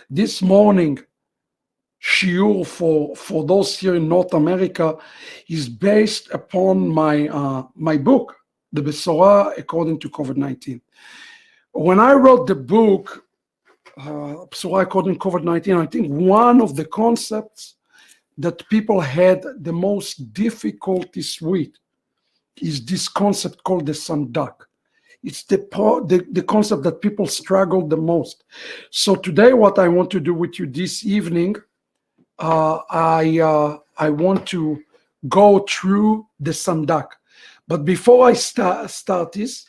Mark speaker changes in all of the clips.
Speaker 1: This morning, shiur for those here in North America is based upon my book, The Besorah According to COVID-19. When I wrote the book, Besorah According to COVID-19, I think one of the concepts that people had the most difficulties with is this concept called the Sandak. It's the concept that people struggle the most. So today, what I want to do with you this evening, I want to go through the Sandak. But before I start this,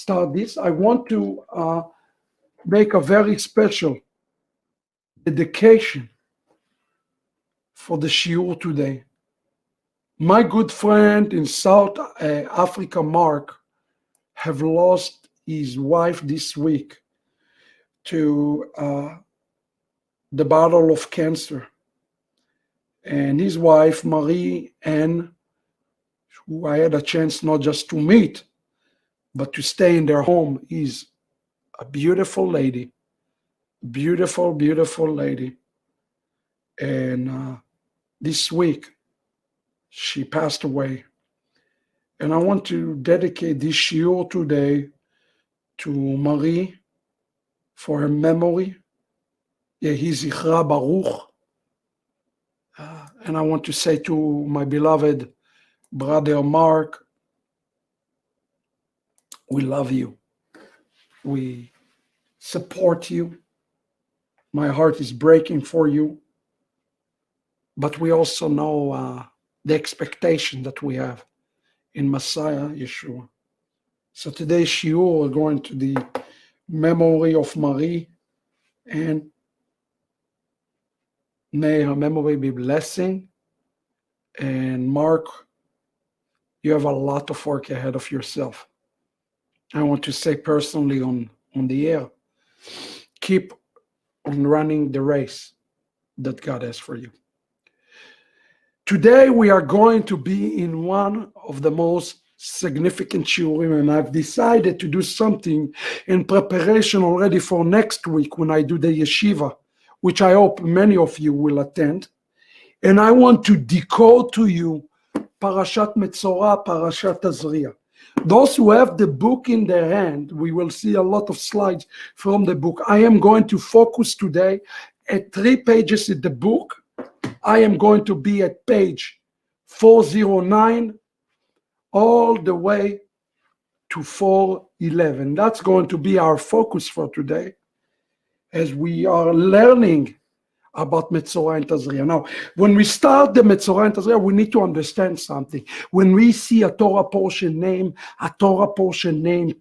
Speaker 1: I want to make a very special dedication for the shiur today. My good friend in South Africa, Mark, have lost his wife this week to the battle of cancer. And his wife, Marie Ann, who I had a chance not just to meet, but to stay in their home, is a beautiful lady. Beautiful, beautiful lady. And this week, she passed away. And I want to dedicate this shiur today to Marie for her memory. Yehi zichra baruch. And I want to say to my beloved brother Mark, we love you. We support you. My heart is breaking for you. But we also know the expectation that we have in Messiah Yeshua. So today's shiur is going to the memory of Marie, and may her memory be blessing. And Mark, you have a lot of work ahead of yourself. I want to say personally on the air, keep on running the race that God has for you. Today we are going to be in one of the most significant shiurim, and I've decided to do something in preparation already for next week when I do the yeshiva, which I hope many of you will attend. And I want to decode to you Parashat Besorah, Parashat Tazria. Those who have the book in their hand, we will see a lot of slides from the book. I am going to focus today at 3 pages in the book. I am going to be at page 409 all the way to 411. That's going to be our focus for today as we are learning about Besorah and Tazria. Now, when we start the Besorah and Tazria, we need to understand something. When we see a Torah portion name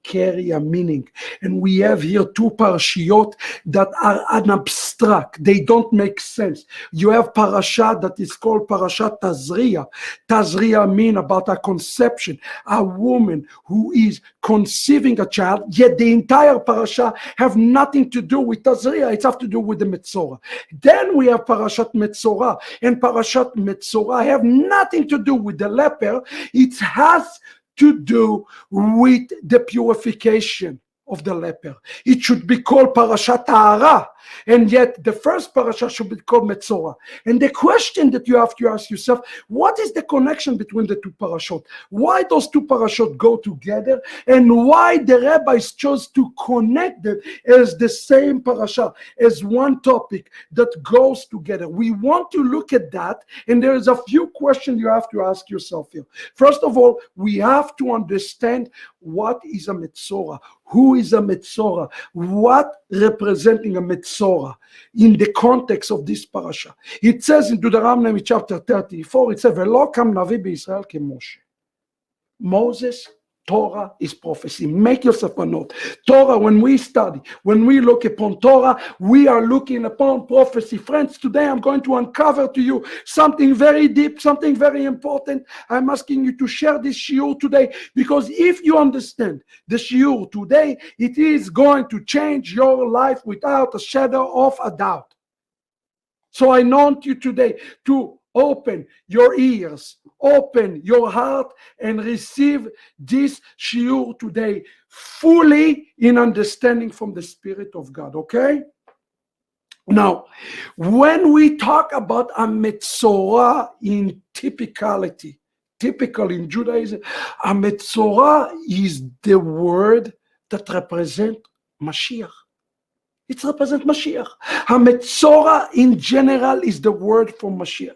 Speaker 1: carry a meaning. And we have here 2 parashiyot that are an abstract. They don't make sense. You have parasha that is called Parashat Tazria. Tazria means about a conception, a woman who is conceiving a child, yet the entire parasha have nothing to do with Tazria. It has to do with the Besorah. Then we have Parashat Besorah, and Parashat Besorah have nothing to do with the leper. It has to do with the purification of the leper. It should be called Parashat Tahara, and yet the first parasha should be called Besorah. And the question that you have to ask yourself, what is the connection between the 2 parashot? Why those 2 parashot go together, and why the rabbis chose to connect them as the same parasha, as one topic that goes together? We want to look at that, and there is a few questions you have to ask yourself here. First of all, we have to understand what is a Besorah. Who is a Besorah? What representing a Besorah in the context of this parasha? It says in Deuteronomy chapter 34, it says, "Velo kam navi b'Yisrael ke Moshe." Moses, Torah is prophecy. Make yourself a note. Torah, when we study, when we look upon Torah, we are looking upon prophecy. Friends, today I'm going to uncover to you something very deep, something very important. I'm asking you to share this shiur today, because if you understand the shiur today, it is going to change your life without a shadow of a doubt. So I want you today to open your ears, open your heart, and receive this shiur today fully in understanding from the Spirit of God, okay? Now, when we talk about a Metzorah in typicality, typical in Judaism, a Metzorah is the word that represents Mashiach. It represents Mashiach. A Metzorah in general is the word for Mashiach.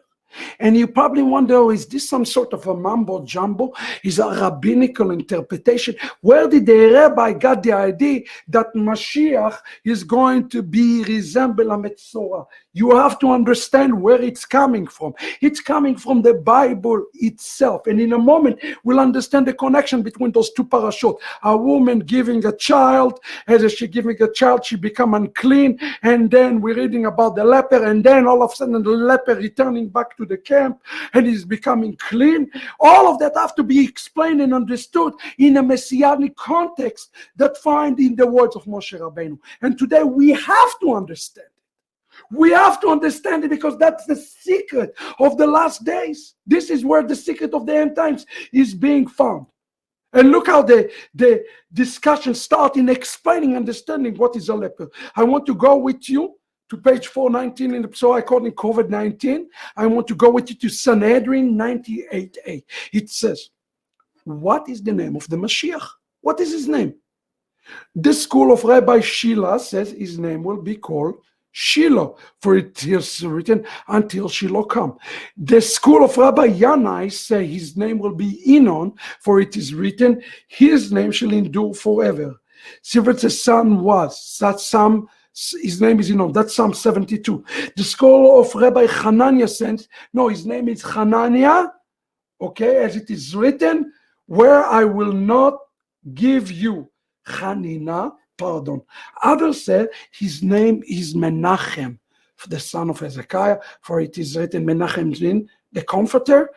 Speaker 1: And you probably wonder, is this some sort of a mumbo jumbo? Is a rabbinical interpretation? Where did the rabbi got the idea that Mashiach is going to be resemble a Metzorah? You have to understand where it's coming from. It's coming from the Bible itself. And in a moment, we'll understand the connection between those two parashot. A woman giving a child, as she giving a child, she become unclean. And then we're reading about the leper. And then all of a sudden, the leper returning back to the camp and he's becoming clean. All of that have to be explained and understood in a messianic context that find in the words of Moshe Rabbeinu. And today we have to understand it. We have to understand it because that's the secret of the last days. This is where the secret of the end times is being found. And look how the discussion starts in explaining, understanding what is a leper. I want to go with you to page 419 in the Besorah According COVID-19. I want to go with you to Sanhedrin 98a. It says, what is the name of the Mashiach? What is his name? The school of Rabbi Shila says his name will be called Shiloh, for it is written, until Shiloh come. The school of Rabbi Yanai say his name will be Enon, for it is written, his name shall endure forever. Sivrit's son was, that some his name is Enon. That's Psalm 72. The school of Rabbi Hananiah says, no, his name is Hananiah, okay, as it is written, where I will not give you Hanina, pardon. Others said his name is Menachem, the son of Hezekiah, for it is written Menachem Zin, the comforter,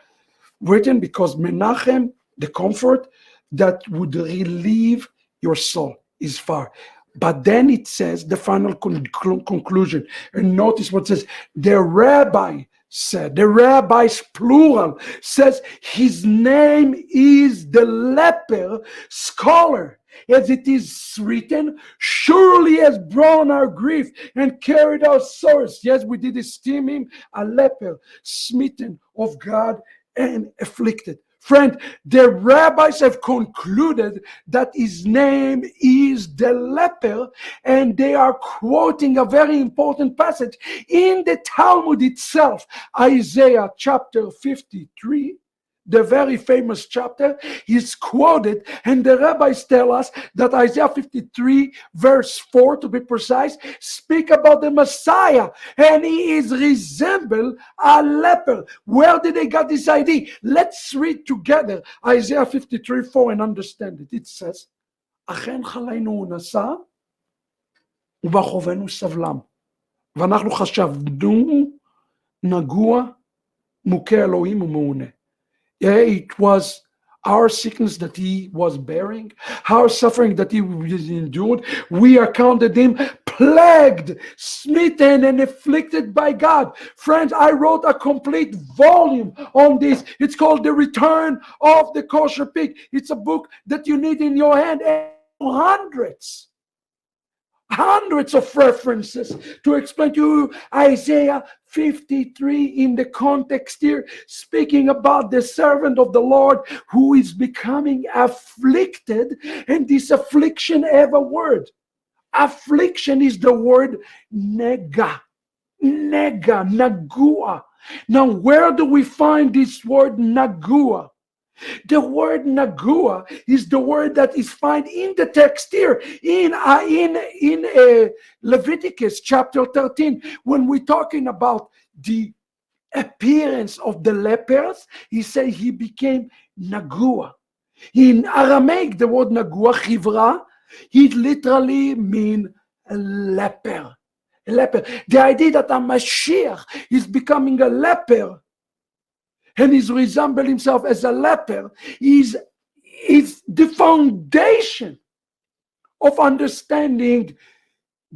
Speaker 1: written because Menachem, the comfort that would relieve your soul, is far. But then it says the final conclusion. And notice what it says. The rabbi said, the rabbi's plural says his name is the leper scholar. As it is written, surely has borne our grief and carried our sorrows. Yes, we did esteem him a leper, smitten of God and afflicted. Friend, the rabbis have concluded that his name is the leper, and they are quoting a very important passage in the Talmud itself, Isaiah chapter 53. The very famous chapter is quoted, and the rabbis tell us that Isaiah 53 verse 4 to be precise speak about the Messiah, and he is resemble a leper. Where did they get this idea? Let's read together Isaiah 53 4 and understand it. It says, אכן חלנו הוא נשא ובחובנו סבלם ואנחנו חשבנו נגוע מוכה אלוהים ומעונה. It was our sickness that he was bearing, our suffering that he endured. We accounted him plagued, smitten, and afflicted by God. Friends, I wrote a complete volume on this. It's called The Return of the Kosher Pig. It's a book that you need in your hand, and hundreds of references to explain to you Isaiah 53 in the context here, speaking about the servant of the Lord who is becoming afflicted, and this affliction have a word. Affliction is the word nega, nagua. Now, where do we find this word nagua? The word nagua is the word that is found in the text here in Leviticus chapter 13. When we're talking about the appearance of the lepers, he said he became nagua. In Aramaic, the word nagua, chivra, it literally means a leper. A leper. The idea that a Mashiach is becoming a leper and is resemble himself as a leper is the foundation of understanding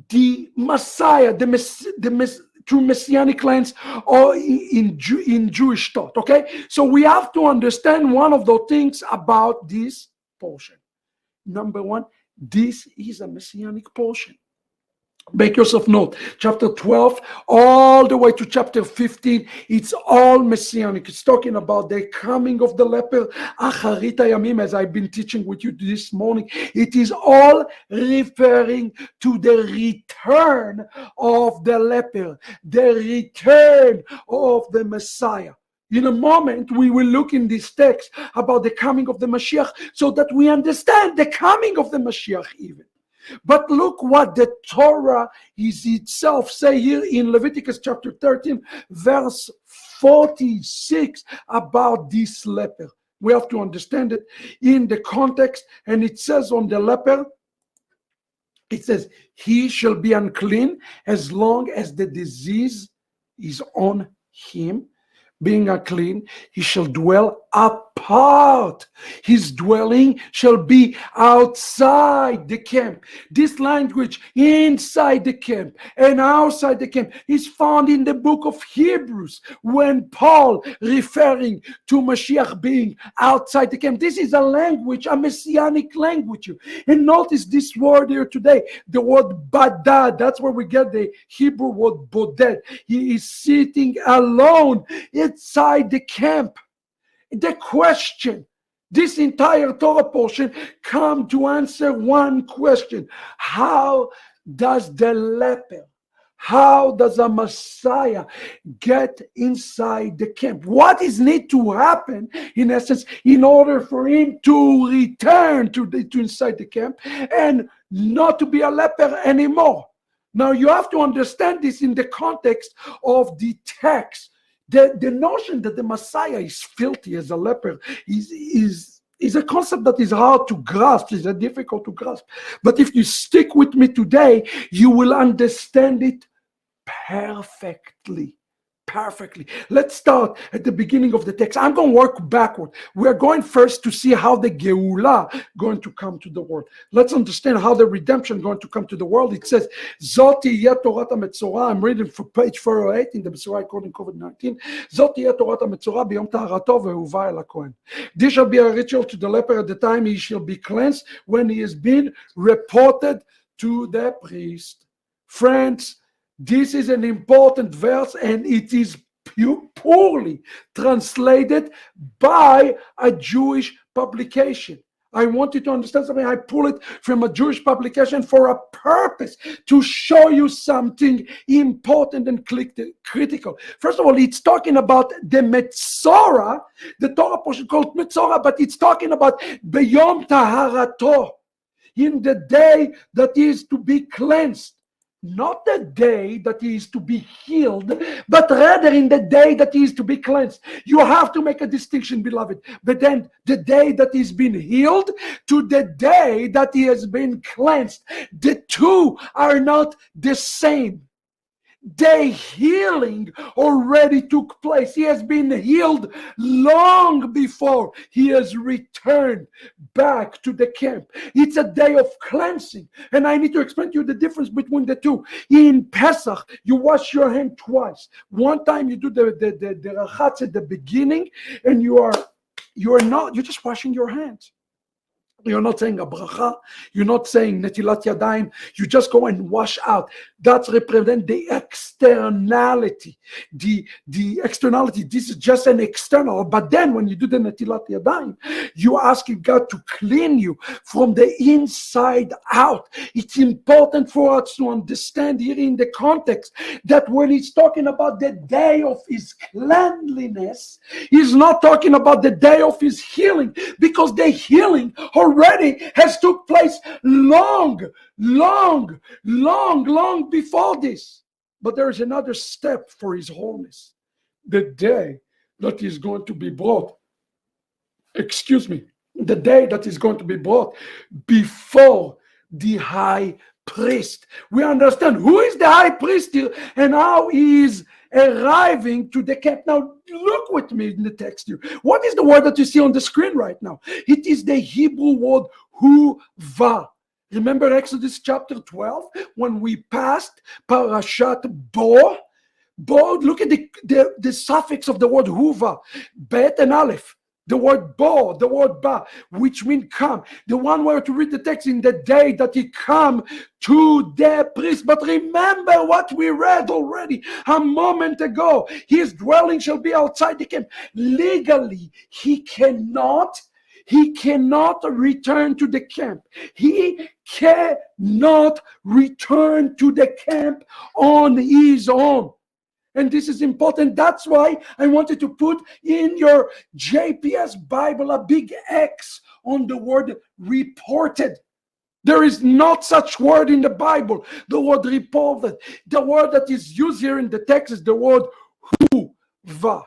Speaker 1: the Messiah, through Messianic lens or in Jewish thought. Okay, so we have to understand one of the things about this portion. Number one, this is a Messianic portion. Make yourself note, chapter 12 all the way to chapter 15, it's all messianic. It's talking about the coming of the leper, Acharit Hayamim, as I've been teaching with you this morning. It is all referring to the return of the leper, the return of the Messiah. In a moment, we will look in this text about the coming of the Mashiach so that we understand the coming of the Mashiach even. But look what the Torah is itself say here in Leviticus chapter 13, verse 46 about this leper. We have to understand it in the context, and it says on the leper, it says, he shall be unclean as long as the disease is on him. Being unclean, he shall dwell apart. His dwelling shall be outside the camp. This language, inside the camp and outside the camp, is found in the book of Hebrews when Paul referring to Mashiach being outside the camp. This is a language, a messianic language. And notice this word here today, the word badad. That's where we get the Hebrew word boded. He is sitting alone inside the camp. The question, this entire Torah portion come to answer one question. How does the leper, how does a Messiah get inside the camp? What is need to happen, in essence, in order for him to return to inside the camp and not to be a leper anymore? Now you have to understand this in the context of the text. The notion that the Messiah is filthy as a leper is a concept that is hard to grasp, is difficult to grasp. But if you stick with me today, you will understand it perfectly. Let's start at the beginning of the text. I'm going to work backward. We're going first to see how the Geulah going to come to the world. Let's understand how the redemption going to come to the world. It says, Zot tiyeh Torat HaMetzorah. I'm reading from page 408 in the Besorah According COVID-19. Zot tiyeh Torat HaMetzorah b'yom taharato ve'uva el haKohen. This shall be a ritual to the leper at the time he shall be cleansed, when he has been reported to the priest. Friends, this is an important verse, and it is poorly translated by a Jewish publication. I want you to understand something. I pull it from a Jewish publication for a purpose, to show you something important and critical. First of all, it's talking about the Metzorah, the Torah portion called Metzorah, but it's talking about Beyom Taharato, in the day that is to be cleansed. Not the day that he is to be healed, but rather in the day that he is to be cleansed. You have to make a distinction, beloved. But then the day that he's been healed to the day that he has been cleansed, the two are not the same. The healing already took place. He has been healed long before he has returned back to the camp. It's a day of cleansing. And I need to explain to you the difference between the two. In Pesach, you wash your hand twice. One time you do the rachatz at the beginning, and you're just washing your hands. You're not saying a bracha. You're not saying netilat yadayim. You just go and wash out. That represents the externality. The externality. This is just an external. But then when you do the netilat yadayim, you asking God to clean you from the inside out. It's important for us to understand here in the context that when he's talking about the day of his cleanliness, he's not talking about the day of his healing, because the healing already has took place long before this. But there is another step for his wholeness. The day that is going to be brought, the day that is going to be brought before the high priest. We understand who is the high priest here and how he is arriving to the camp. Now look with me in the text here. What is the word that you see on the screen right now? It is the Hebrew word huva. Remember Exodus chapter 12 when we passed Parashat Bo? Bo, look at the suffix of the word huva, bet and aleph. The word bo, the word ba, which means come. The one where to read the text in the day that he come to the priest. But remember what we read already a moment ago. His dwelling shall be outside the camp. Legally, he cannot return to the camp. He cannot return to the camp on his own. And this is important. That's why I wanted to put in your JPS Bible a big X on the word reported. There is not such word in the Bible, the word reported. The word that is used here in the text is the word hu, va.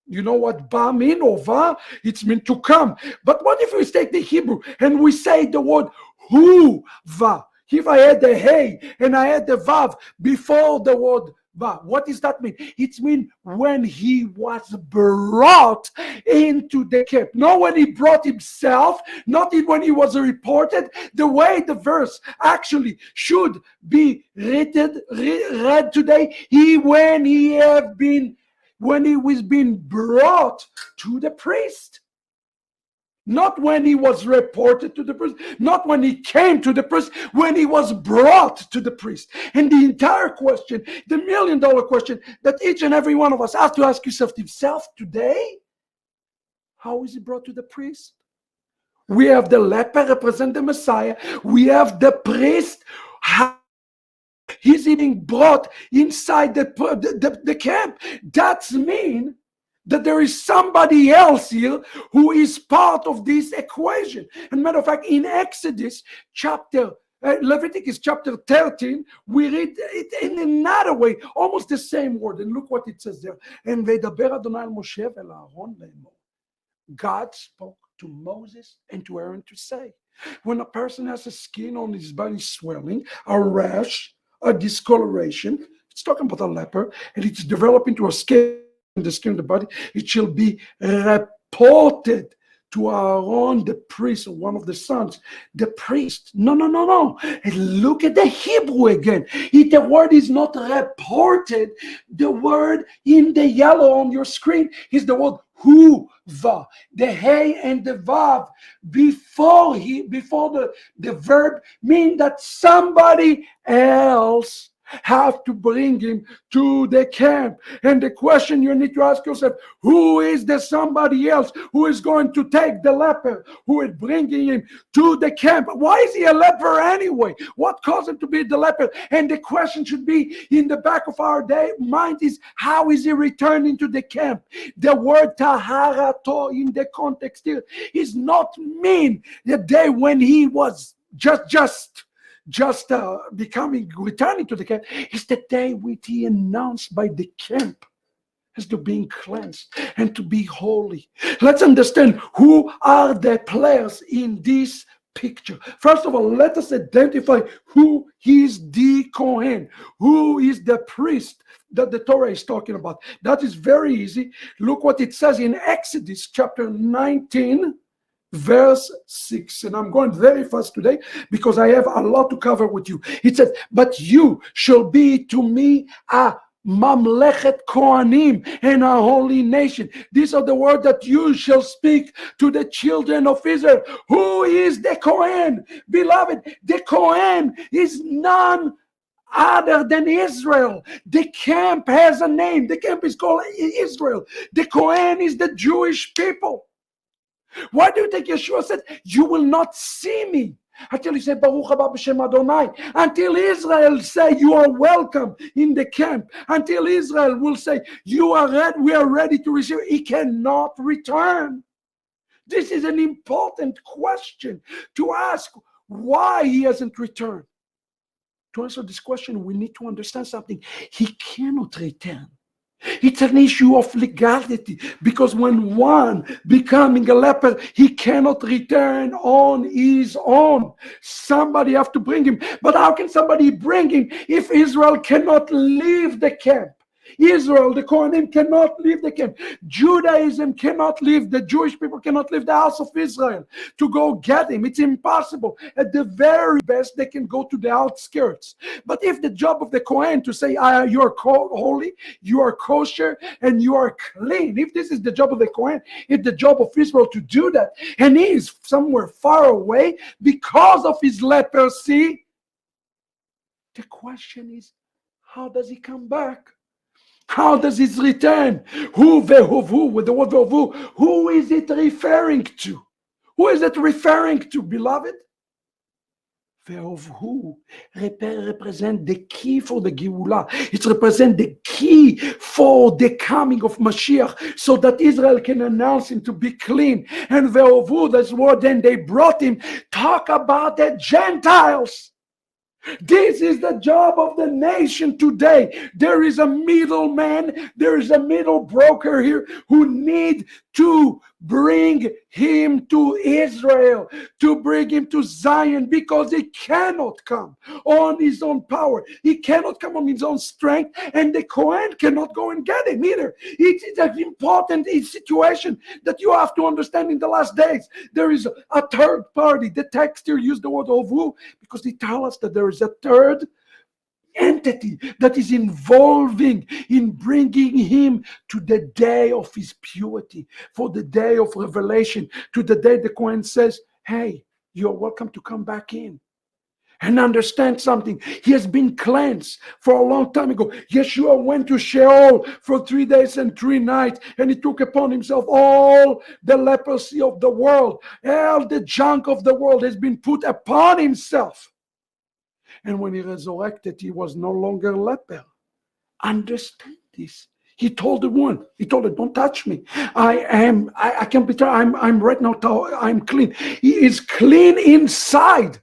Speaker 1: You know what ba mean or va? It's meant to come. But what if we take the Hebrew and we say the word hu, va? If I had the hey and I had the vav before the word va, what does that mean? It means when he was brought into the camp. Not when he brought himself, not when he was reported. The way the verse actually should be read today, when he was being brought to the priest. Not when he was reported to the priest, not when he came to the priest, when he was brought to the priest. And the entire question, the $1 million question that each and every one of us have to ask yourself today, how is he brought to the priest? We have the leper represent the Messiah. We have the priest. How is he being brought inside the camp? That means that there is somebody else here who is part of this equation. And matter of fact, in Exodus Leviticus chapter 13, we read it in another way, almost the same word. And look what it says there. And Vedaber Adonai el Moshe vel Aaron le'emor. God spoke to Moses and to Aaron to say, when a person has a skin on his body swelling, a rash, a discoloration, it's talking about a leper, and it's developing to a skin in the skin of the body, it shall be reported to Aaron the priest, or one of the sons, the priest. No. And look at the Hebrew again. The word is not reported. The word in the yellow on your screen is the word hu, va. The hey and the vav before the verb mean that somebody else have to bring him to the camp. And the question you need to ask yourself, who is the somebody else who is going to take the leper, who is bringing him to the camp? Why is he a leper anyway? What caused him to be the leper? And the question should be in the back of our mind is, how is he returning to the camp? The word taharato in the context here is not mean the day when he was just returning to the camp. It's the day which he announced by the camp as to being cleansed and to be holy. Let's understand who are the players in this picture. First of all, let us identify who is the Kohen, who is the priest that the Torah is talking about. That is very easy. Look what it says in Exodus chapter 19, verse 6, and I'm going very fast today because I have a lot to cover with you. It says, but you shall be to me a mamlechet kohanim and a holy nation. These are the words that you shall speak to the children of Israel. Who is the Kohen? Beloved, the Kohen is none other than Israel. The camp has a name. The camp is called Israel. The Kohen is the Jewish people. Why do you think Yeshua said, you will not see me until he said, Baruch haba b'shem Adonai? Until Israel say, you are welcome in the camp. Until Israel will say, we are ready to receive. He cannot return. This is an important question to ask, why he hasn't returned. To answer this question, we need to understand something. He cannot return. It's an issue of legality, because when one becoming a leper, he cannot return on his own. Somebody have to bring him. But how can somebody bring him if Israel cannot leave the camp? Israel, the Kohanim, cannot leave the camp. Judaism cannot leave. The Jewish people cannot leave the house of Israel to go get him. It's impossible. At the very best, they can go to the outskirts. But if the job of the Kohen to say, you are holy, you are kosher, and you are clean, if this is the job of the Kohen, it's the job of Israel to do that, and he is somewhere far away because of his leprosy, the question is, how does he come back? How does it return? Who, with the word who is it referring to? Who is it referring to, beloved? Who represent the key for the Geulah. It represents the key for the coming of Mashiach, so that Israel can announce him to be clean. And Ve'ovu, that's what then they brought him. Talk about the Gentiles. This is the job of the nation today. There is a middleman, there is a middle broker here who need to bring him to Israel, to bring him to Zion, because he cannot come on his own power. He cannot come on his own strength, and the Kohen cannot go and get him either. It is an important situation that you have to understand in the last days. There is a third party. The text here used the word ovu because they tell us that there is a third entity that is involving in bringing him to the day of his purity, for the day of revelation, to the day the Kohen says, hey, you're welcome to come back in. And understand something, he has been cleansed for a long time ago. Yeshua went to Sheol for 3 days and 3 nights, and he took upon himself all the leprosy of the world. All the junk of the world has been put upon himself. And when he resurrected, he was no longer a leper. Understand this. He told the woman, he told her, don't touch me. I can't be touched. I'm right now, I'm clean. He is clean inside.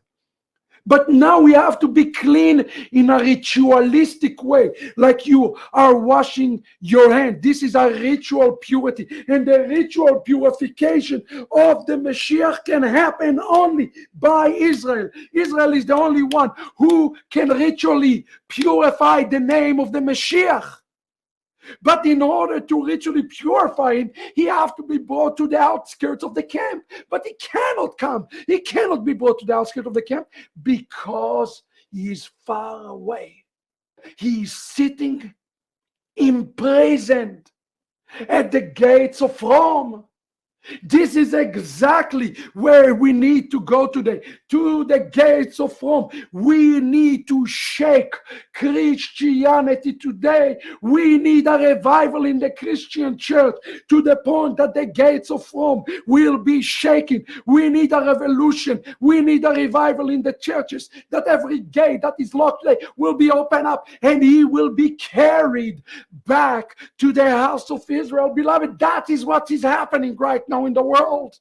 Speaker 1: But now we have to be clean in a ritualistic way, like you are washing your hand. This is a ritual purity. And the ritual purification of the Mashiach can happen only by Israel. Israel is the only one who can ritually purify the name of the Mashiach. But in order to ritually purify him, he has to be brought to the outskirts of the camp. But he cannot come. He cannot be brought to the outskirts of the camp because he is far away. He is sitting imprisoned at the gates of Rome. This is exactly where we need to go today, to the gates of Rome. We need to shake Christianity today. We need a revival in the Christian church to the point that the gates of Rome will be shaken. We need a revolution. We need a revival in the churches, that every gate that is locked today will be opened up, and he will be carried back to the house of Israel. Beloved, that is what is happening right now in the world.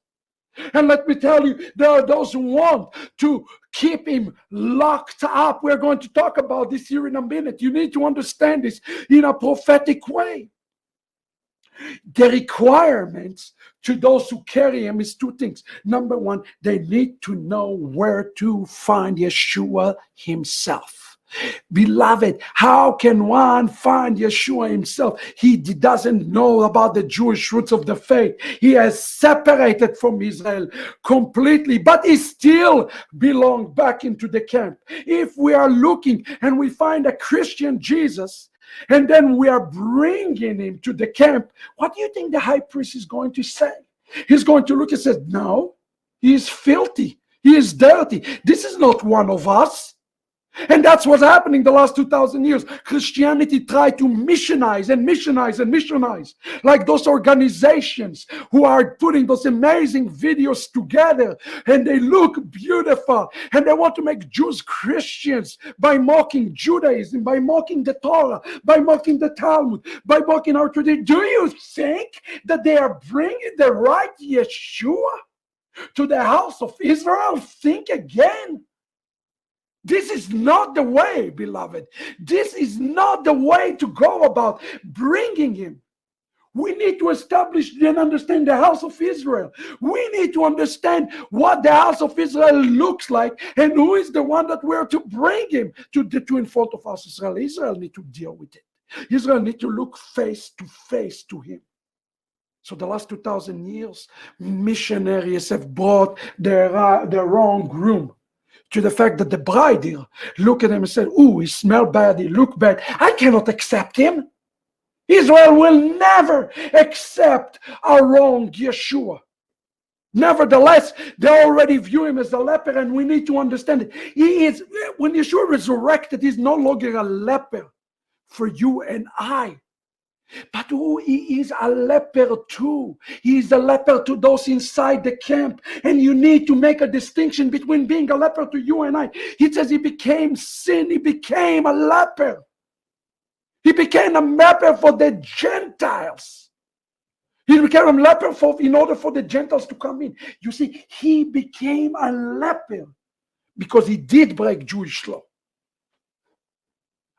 Speaker 1: And let me tell you, there are those who want to keep him locked up. We're going to talk about this here in a minute. You need to understand this in a prophetic way. The requirements to those who carry him is 2 things. Number 1, they need to know where to find Yeshua himself. Beloved, how can one find Yeshua himself? He doesn't know about the Jewish roots of the faith. He has separated from Israel completely, but he still belongs back into the camp. If we are looking and we find a Christian Jesus, and then we are bringing him to the camp, what do you think the high priest is going to say? He's going to look and say, no, he is filthy. He is dirty. This is not one of us. And that's what's happening the last 2,000 years. Christianity tried to missionize and missionize and missionize, like those organizations who are putting those amazing videos together, and they look beautiful, and they want to make Jews Christians by mocking Judaism, by mocking the Torah, by mocking the Talmud, by mocking our tradition. Do you think that they are bringing the right Yeshua to the house of Israel? Think again. This is not the way, beloved. This is not the way to go about bringing him. We need to establish and understand the house of Israel. We need to understand what the house of Israel looks like, and who is the one that we're to bring him to in front of us. Israel need to deal with it. Israel need to look face to face to him. So the last 2,000 years, missionaries have brought the wrong groom to the fact that the bride here look at him and said, "Ooh, he smelled bad, he looked bad. I cannot accept him." Israel will never accept a wrong Yeshua. Nevertheless, they already view him as a leper, and we need to understand it. He is, when Yeshua resurrected, he's no longer a leper for you and I. But he is a leper too. He is a leper to those inside the camp. And you need to make a distinction between being a leper to you and I. He says he became sin. He became a leper. He became a leper for the Gentiles. He became a leper in order for the Gentiles to come in. You see, he became a leper because he did break Jewish law.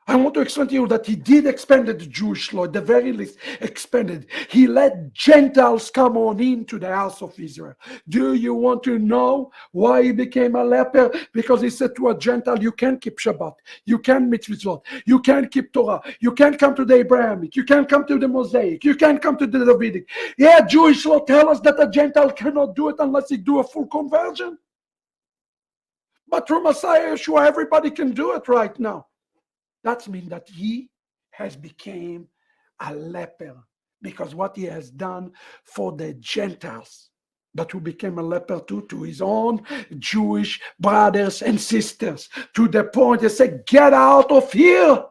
Speaker 1: I want to explain to you that he did expand the Jewish law, at the very least expanded. He let Gentiles come on into the house of Israel. Do you want to know why he became a leper? Because he said to a Gentile, you can't keep Shabbat, you can't mitzvot, you can't keep Torah, you can't come to the Abrahamic, you can't come to the Mosaic, you can't come to the Davidic. Yeah, Jewish law tells us that a Gentile cannot do it unless he do a full conversion. But through Messiah Yeshua, everybody can do it right now. That means that he has become a leper because what he has done for the Gentiles, but who became a leper too to his own Jewish brothers and sisters, to the point they say, get out of here.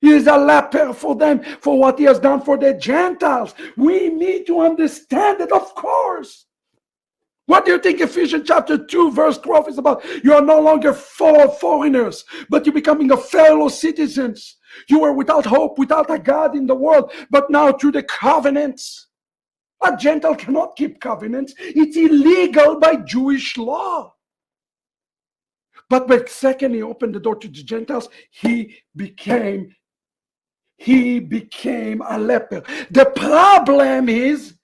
Speaker 1: He is a leper for them, for what he has done for the Gentiles. We need to understand it, of course. What do you think Ephesians chapter 2 verse 12 is about? You are no longer foreigners, but you're becoming a fellow citizens. You were without hope, without a God in the world, but now through the covenants. A Gentile cannot keep covenants. It's illegal by Jewish law. But the second he opened the door to the Gentiles, he became a leper. The problem is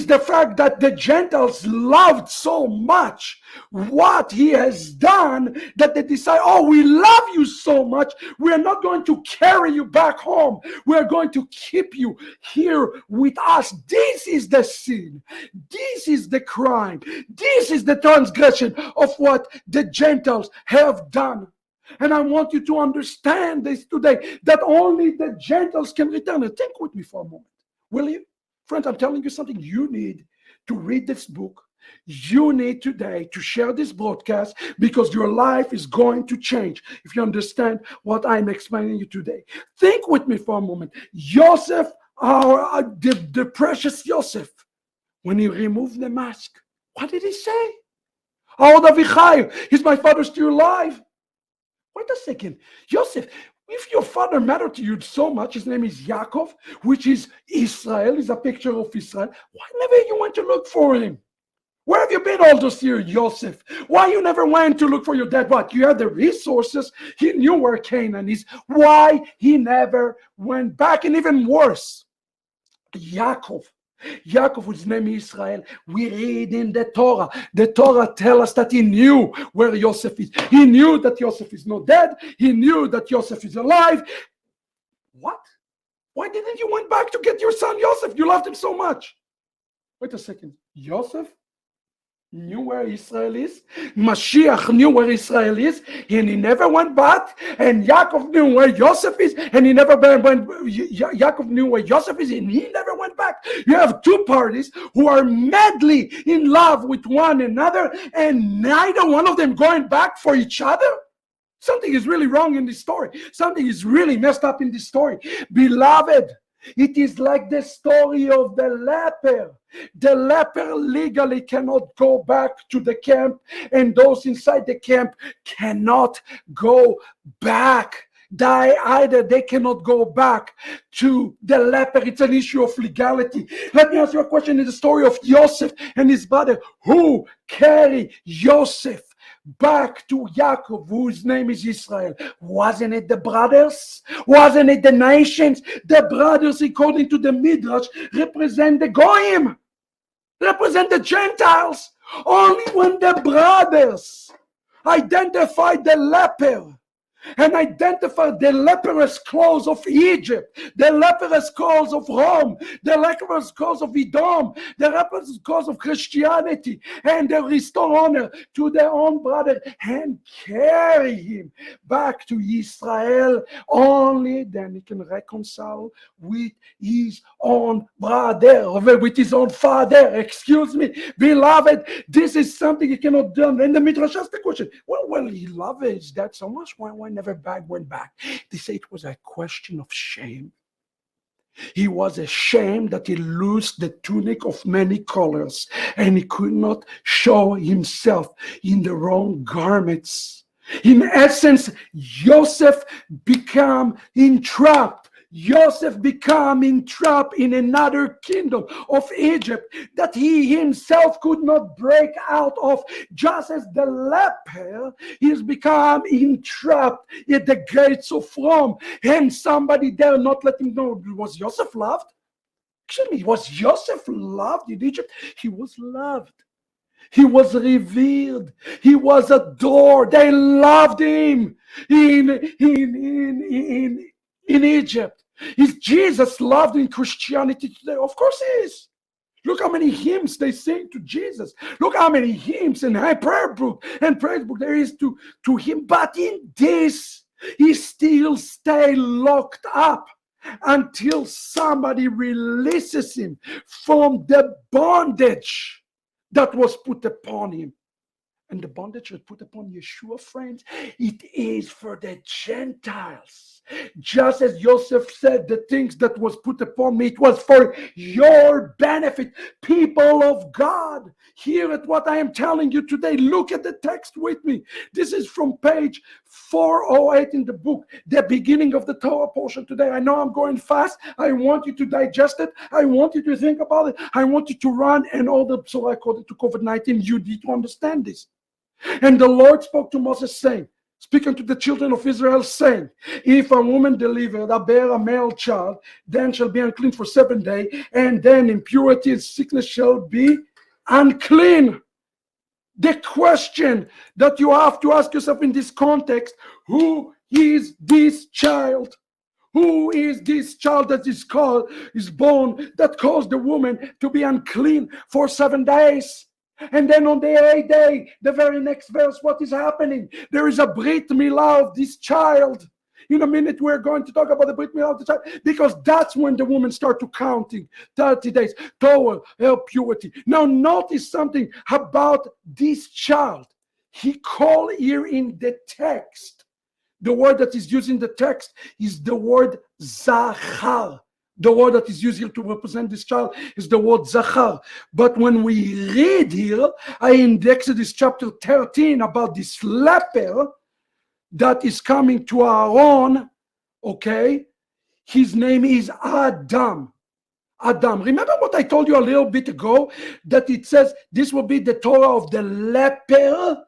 Speaker 1: the fact that the Gentiles loved so much what he has done that they decide, oh, we love you so much, we're not going to carry you back home. We're going to keep you here with us. This is the sin. This is the crime. This is the transgression of what the Gentiles have done. And I want you to understand this today, that only the Gentiles can return. And think with me for a moment, will you? Friends, I'm telling you something. You need to read this book. You need today to share this broadcast because your life is going to change if you understand what I'm explaining you today. Think with me for a moment. Joseph, the precious Joseph, when he removed the mask, what did he say? How old Avichai? Is my father still alive? Wait a second. Joseph, if your father mattered to you so much, his name is Yaakov, which is Israel, is a picture of Israel, why never you went to look for him? Where have you been all those years, Joseph? Why you never went to look for your dad? What, you had the resources? He knew where Canaan is. Why he never went back? And even worse, Yaakov, whose name is Israel, we read in the Torah. The Torah tells us that he knew where Joseph is. He knew that Joseph is not dead. He knew that Joseph is alive. What? Why didn't you went back to get your son Joseph? You loved him so much. Wait a second. Joseph knew where Israel is. Mashiach knew where Israel is, and he never went back. And Yaakov knew where Joseph is, and he never went. Yaakov knew where Joseph is, and he never went back. You have two parties who are madly in love with one another, and neither one of them going back for each other. Something is really wrong in this story. Something is really messed up in this story. Beloved, it is like the story of the leper. The leper legally cannot go back to the camp, and those inside the camp cannot go back. They cannot go back to the leper. It's an issue of legality. Let me ask you a question. In the story of Joseph and his brother, who carried Joseph back to Yaakov, whose name is Israel? Wasn't it the brothers? Wasn't it the nations? The brothers, according to the Midrash, represent the Goyim, represent the Gentiles. Only when the brothers identified the leper and identify the leprous clothes of Egypt, the leprous clothes of Rome, the leprous clothes of Edom, the leprous clothes of Christianity, and they restore honor to their own brother and carry him back to Israel. Only then he can reconcile with his own brother, with his own father. Excuse me, beloved, this is something he cannot do. And the Midrash asked the question, well, he loved his dad so much, why never went back? They say it was a question of shame. He was ashamed that he lost the tunic of many colors and he could not show himself in the wrong garments. In essence, Joseph became entrapped. Joseph became entrapped in another kingdom of Egypt that he himself could not break out of, just as the leper is become entrapped at the gates of Rome, and somebody there not let him know. Was Joseph loved? Actually, was Joseph loved in Egypt? He was loved. He was revered. He was adored. They loved him in Egypt. Is Jesus loved in Christianity today? Of course he is. Look how many hymns they sing to Jesus. Look how many hymns and prayer book and praise book there is to him. But in this, he still stay locked up until somebody releases him from the bondage that was put upon him. And the bondage was put upon Yeshua, friends, it is for the Gentiles. Just as Joseph said, the things that was put upon me, it was for your benefit. People of God, hear at what I am telling you today. Look at the text with me. This is from page 408 in the book, the beginning of the Torah portion today. I know I'm going fast. I want you to digest it. I want you to think about it. I want you to run and all the Besorah according to COVID-19. You need to understand this. And the Lord spoke to Moses, saying, speaking to the children of Israel, saying, if a woman delivered bear a male child, then shall be unclean for 7 days, and then impurity and sickness shall be unclean. The question that you have to ask yourself in this context, who is this child? Who is this child that is born, that caused the woman to be unclean for 7 days? And then on the 8th day, the very next verse, what is happening? There is a Brit Milah of this child. In a minute, we're going to talk about the Brit Milah of the child, because that's when the women start to counting 30 days toward her purity. Now, notice something about this child. He called here in the text, the word that is used in the text is the word Zachar. The word that is used here to represent this child is the word Zachar. But when we read here, in Exodus chapter 13 about this leper that is coming to Aaron, okay, his name is Adam. Adam. Remember what I told you a little bit ago, that it says this will be the Torah of the leper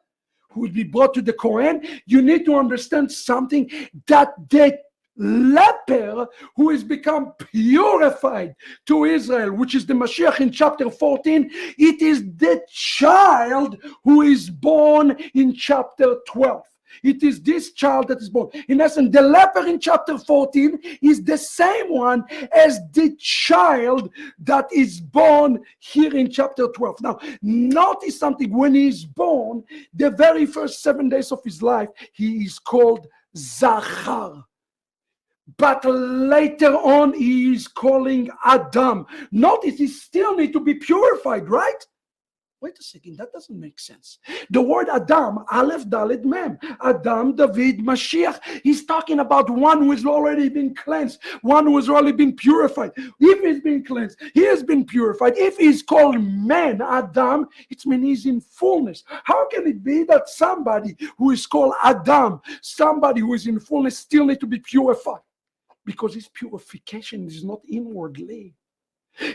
Speaker 1: who will be brought to the Kohen. You need to understand something, that the leper who is become purified to Israel, which is the Mashiach in chapter 14, it is the child who is born in chapter 12. It is this child that is born. In essence, the leper in chapter 14 is the same one as the child that is born here in chapter 12. Now, notice something. When he is born, the very first 7 days of his life, he is called Zachar. But later on, he is calling Adam. Notice he still need to be purified, right? Wait a second, that doesn't make sense. The word Adam, Aleph, Dalet, Mem, Adam, David, Mashiach, he's talking about one who has already been cleansed, one who has already been purified. If he's been cleansed, he has been purified. If he's called man, Adam, it means he's in fullness. How can it be that somebody who is called Adam, somebody who is in fullness, still need to be purified? Because his purification is not inwardly.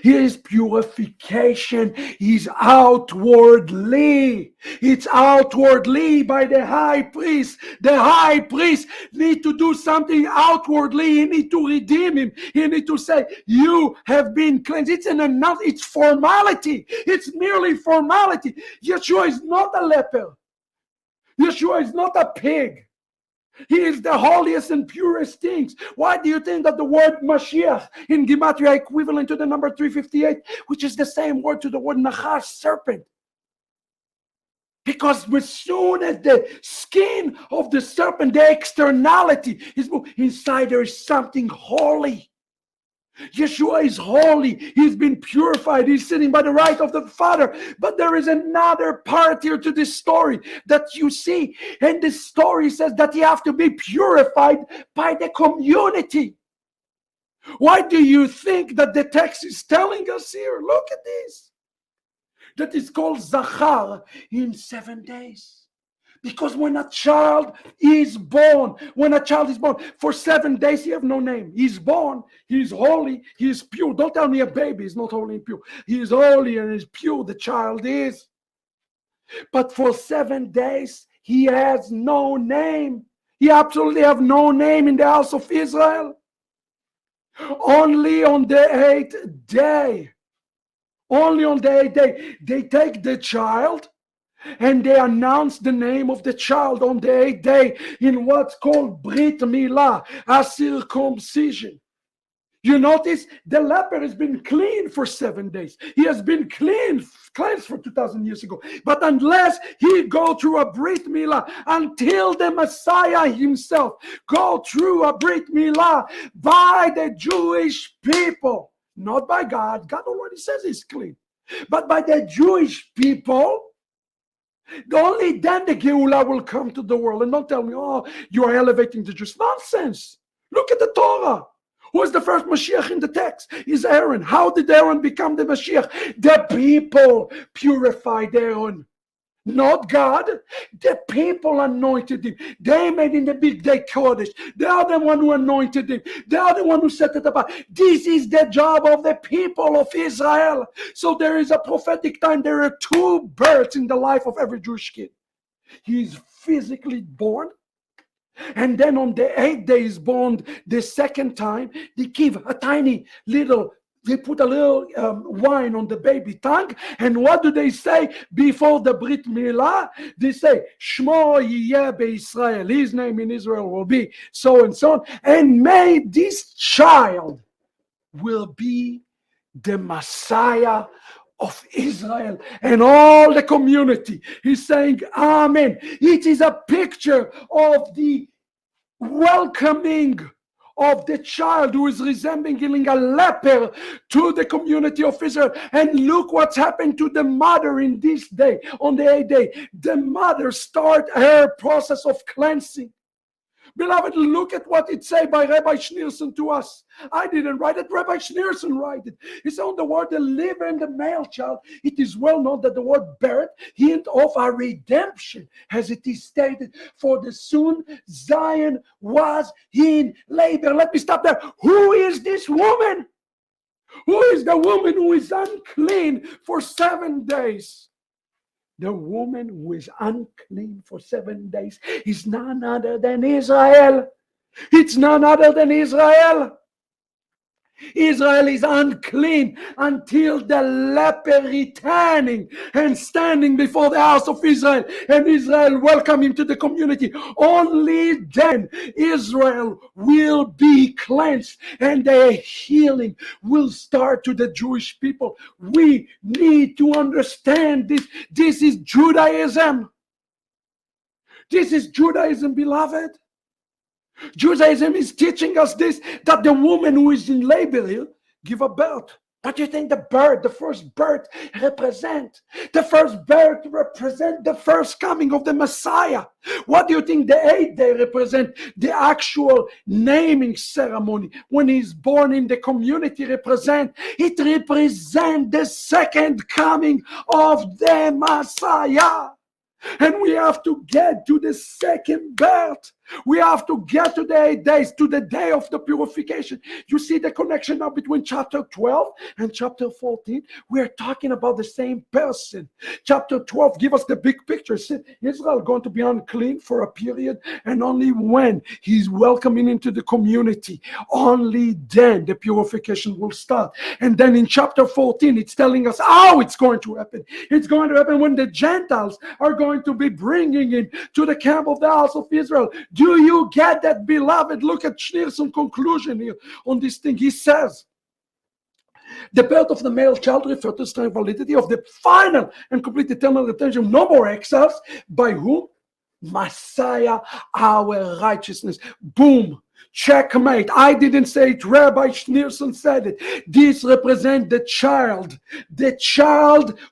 Speaker 1: His purification is outwardly. It's outwardly by the high priest. The high priest need to do something outwardly. He need to redeem him. He need to say, you have been cleansed. It's formality. It's merely formality. Yeshua is not a leper. Yeshua is not a pig. He is the holiest and purest things. Why do you think that the word Mashiach in Gematria equivalent to the number 358, which is the same word to the word Nachash, serpent? Because as soon as the skin of the serpent, the externality is moved, inside there is something holy. Yeshua is holy. He's been purified. He's sitting by the right of the Father. But there is another part here to this story that you see. And this story says that you have to be purified by the community. Why do you think that the text is telling us here? Look at this. That is called Zachar in 7 days. Because when a child is born, for 7 days he has no name. He's born, he's holy, he's pure. Don't tell me a baby is not holy and pure. He is holy and is pure, the child is. But for 7 days, he has no name. He absolutely have no name in the house of Israel. Only on the 8th day, they take the child and they announce the name of the child on the 8th day in what's called Brit Milah, a circumcision. You notice the leper has been clean for 7 days. He has been cleansed for 2,000 years ago. But unless he go through a Brit Milah, until the Messiah himself go through a Brit Milah by the Jewish people, not by God. God already says he's clean. But by the Jewish people, only then the Geulah will come to the world. And don't tell me, oh, you are elevating the Jews. Nonsense. Look at the Torah. Who is the first Mashiach in the text? Is Aaron. How did Aaron become the Mashiach? The people purified Aaron. Not God. The people anointed him. They made in the big day Kodesh. They are the one who anointed him. They are the one who set it apart. This is the job of the people of Israel. So there is a prophetic time. There are 2 births in the life of every Jewish kid. He is physically born. And then on the 8th day is born the second time. They give a tiny little, they put a little wine on the baby tongue. And what do they say before the Brit Milah? They say, Shmo Yiyeh Be'Israel. His name in Israel will be so and so on. And may this child will be the Messiah of Israel. And all the community is saying, Amen. It is a picture of the welcoming of the child who is resembling a leper to the community of Israel. And look what's happened to the mother in this day, on the 8th day. The mother start her process of cleansing. Beloved, look at what it says by Rabbi Schneerson to us. I didn't write it, Rabbi Schneerson write it. It's on the word the liver and the male child. It is well known that the word Beret hint of a redemption, as it is stated, for the soon Zion was in labor. Let me stop there. Who is this woman? Who is the woman who is unclean for 7 days? The woman who is unclean for 7 days is none other than Israel. It's none other than Israel. Israel is unclean until the leper returning and standing before the house of Israel, and Israel welcome him to the community. Only then Israel will be cleansed and the healing will start to the Jewish people. We need to understand this. This is Judaism. This is Judaism, beloved. Judaism is teaching us this, that the woman who is in labor here give a birth. What do you think the first birth represent? The first birth represent the first coming of the Messiah. What do you think the 8th day represent? The actual naming ceremony. When he's born in the community it represent the second coming of the Messiah. And we have to get to the second birth. We have to get to the 8 days, to the day of the purification. You see the connection now between chapter 12 and chapter 14? We are talking about the same person. Chapter 12 gives us the big picture. See, Israel going to be unclean for a period, and only when he's welcoming into the community, only then the purification will start. And then in chapter 14, it's telling us how it's going to happen. It's going to happen when the Gentiles are going to be bringing him to the camp of the house of Israel. Do you get that, beloved? Look at Schneerson's conclusion here on this thing. He says, the birth of the male child refers to the validity of the final and complete eternal retention, no more exiles, by whom? Messiah, our righteousness. Boom. Checkmate. I didn't say it. Rabbi Schneerson said it. This represents the child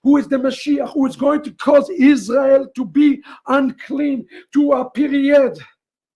Speaker 1: who is the Mashiach, who is going to cause Israel to be unclean to a period.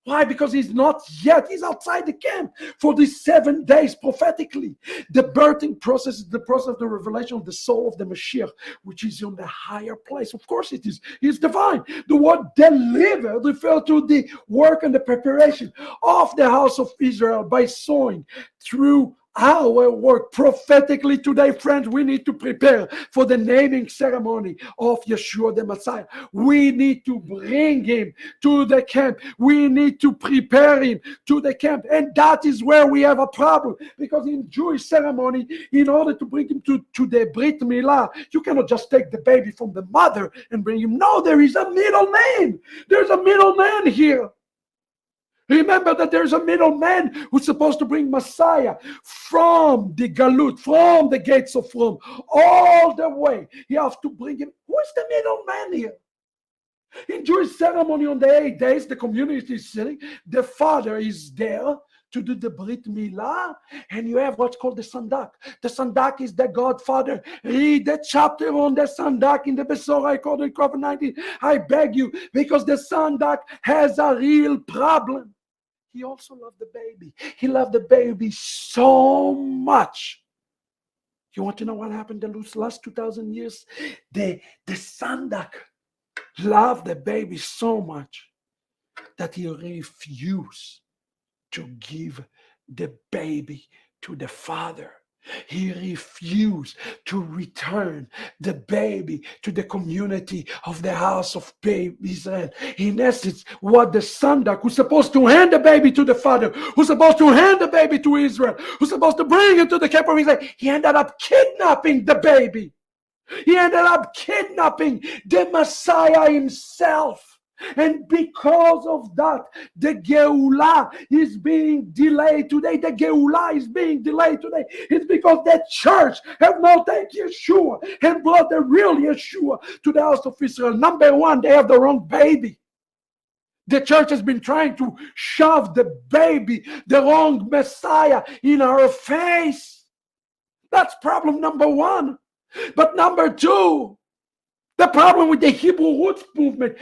Speaker 1: Why? Because he's not yet. He's outside the camp for these 7 days prophetically. The birthing process is the process of the revelation of the soul of the Mashiach, which is on the higher place. Of course it is. He's divine. The word delivered refers to the work and the preparation of the house of Israel by sowing through our work prophetically today. Friends, we need to prepare for the naming ceremony of Yeshua the Messiah. We need to bring him to the camp. We need to prepare him to the camp. And that is where we have a problem, because in Jewish ceremony, in order to bring him to the Brit Milah, you cannot just take the baby from the mother and bring him. No, there is a middleman. There's a middleman here. Remember that there's a middleman who's supposed to bring Messiah from the Galut, from the gates of Rome, all the way. You have to bring him. Who is the middleman here? In Jewish ceremony on the 8 days, the community is sitting. The father is there to do the Brit Milah, and you have what's called the Sandak. The Sandak is the godfather. Read the chapter on the Sandak in the Besorah According COVID-19. I beg you, because the Sandak has a real problem. He also loved the baby. He loved the baby so much. You want to know what happened in the last 2,000 years? The Sandak loved the baby so much that he refused to give the baby to the father. He refused to return the baby to the community of the house of Israel. In essence, what the Sandak, who's supposed to hand the baby to the father, who's supposed to hand the baby to Israel, who's supposed to bring it to the camp of Israel, he ended up kidnapping the baby. He ended up kidnapping the Messiah himself. And because of that, the Geulah is being delayed today. The Geulah is being delayed today. It's because the church have not taken Yeshua and brought the real Yeshua to the house of Israel. Number one, they have the wrong baby. The church has been trying to shove the baby, the wrong Messiah, in our face. That's problem number one. But number two, the problem with the Hebrew roots movement,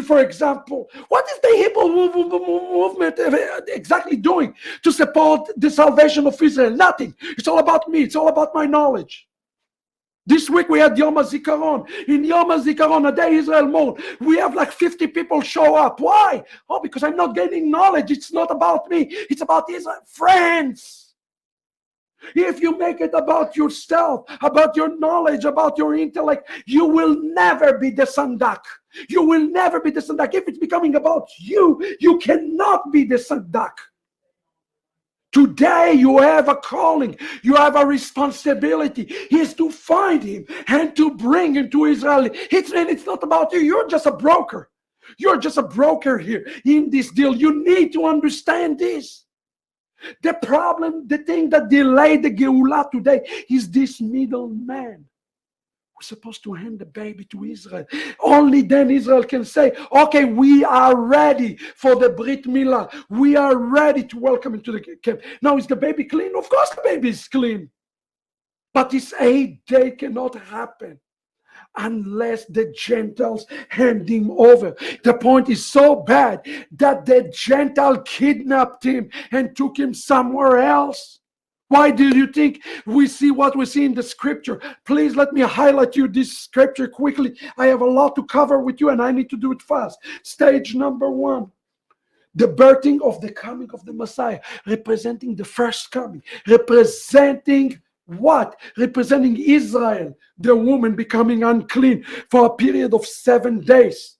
Speaker 1: for example, what is the Hebrew movement exactly doing to support the salvation of Israel? Nothing. It's all about me. It's all about my knowledge. This week we had Yom HaZikaron. In Yom HaZikaron, a day Israel mourn, we have like 50 people show up. Why? Oh, because I'm not gaining knowledge. It's not about me. It's about Israel. Friends, if you make it about yourself, about your knowledge, about your intellect, you will never be the Sandak. You will never be the Sandak. If it's becoming about you, you cannot be the Sandak. Today you have a calling, you have a responsibility. Is to find him and to bring him to Israel. It's not about you. You're just a broker. You're just a broker here in this deal. You need to understand this. The problem, the thing that delayed the Geulah today is this middleman who's supposed to hand the baby to Israel. Only then Israel can say, okay, we are ready for the Brit Milah. We are ready to welcome him to the camp. Now, is the baby clean? Of course the baby is clean. But this 8 day cannot happen unless the Gentiles hand him over. The point is so bad that the Gentile kidnapped him and took him somewhere else. Why do you think we see what we see in the scripture? Please let me highlight you this scripture quickly. I have a lot to cover with you and I need to do it fast. Stage number one. The birthing of the coming of the Messiah, representing the first coming, representing what? Representing Israel, the woman becoming unclean for a period of 7 days.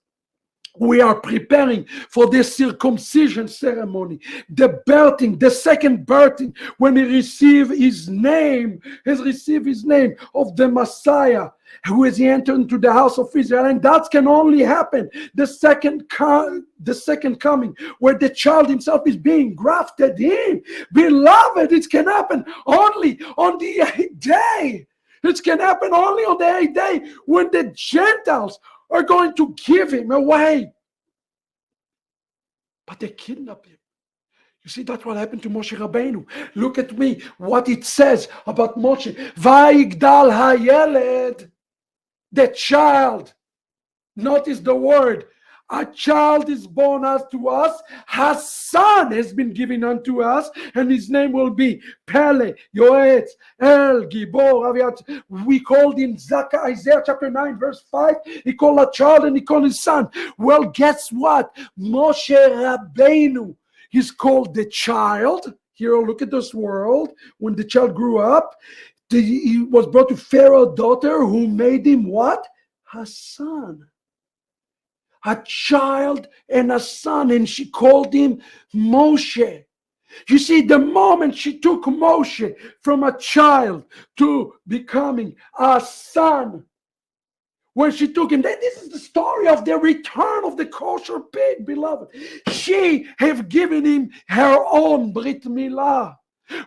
Speaker 1: We are preparing for the circumcision ceremony, the birthing, the second birthing, when he received his name, has received his name of the Messiah, who has entered into the house of Israel. And that can only happen the second coming, where the child himself is being grafted in. Beloved, it can happen only on the 8th day. It can happen only on the 8th day, when the Gentiles are going to give him away. But they kidnap him. You see, that's what happened to Moshe Rabbeinu. Look at me, what it says about Moshe. Vayigdal hayeled, the child. Notice the word. A child is born unto us, a son has been given unto us, and his name will be Pele, Yoetz, El, Gibor, Aviat. We called him Isaiah chapter 9, verse 5. He called a child and he called his son. Well, guess what? Moshe Rabbeinu is called the child. Here, look at this world. When the child grew up, he was brought to Pharaoh's daughter, who made him what? A son. A child and a son, and she called him Moshe. You see, the moment she took Moshe from a child to becoming a son, when she took him, this is the story of the return of the kosher pig, beloved. She have given him her own Brit Milah.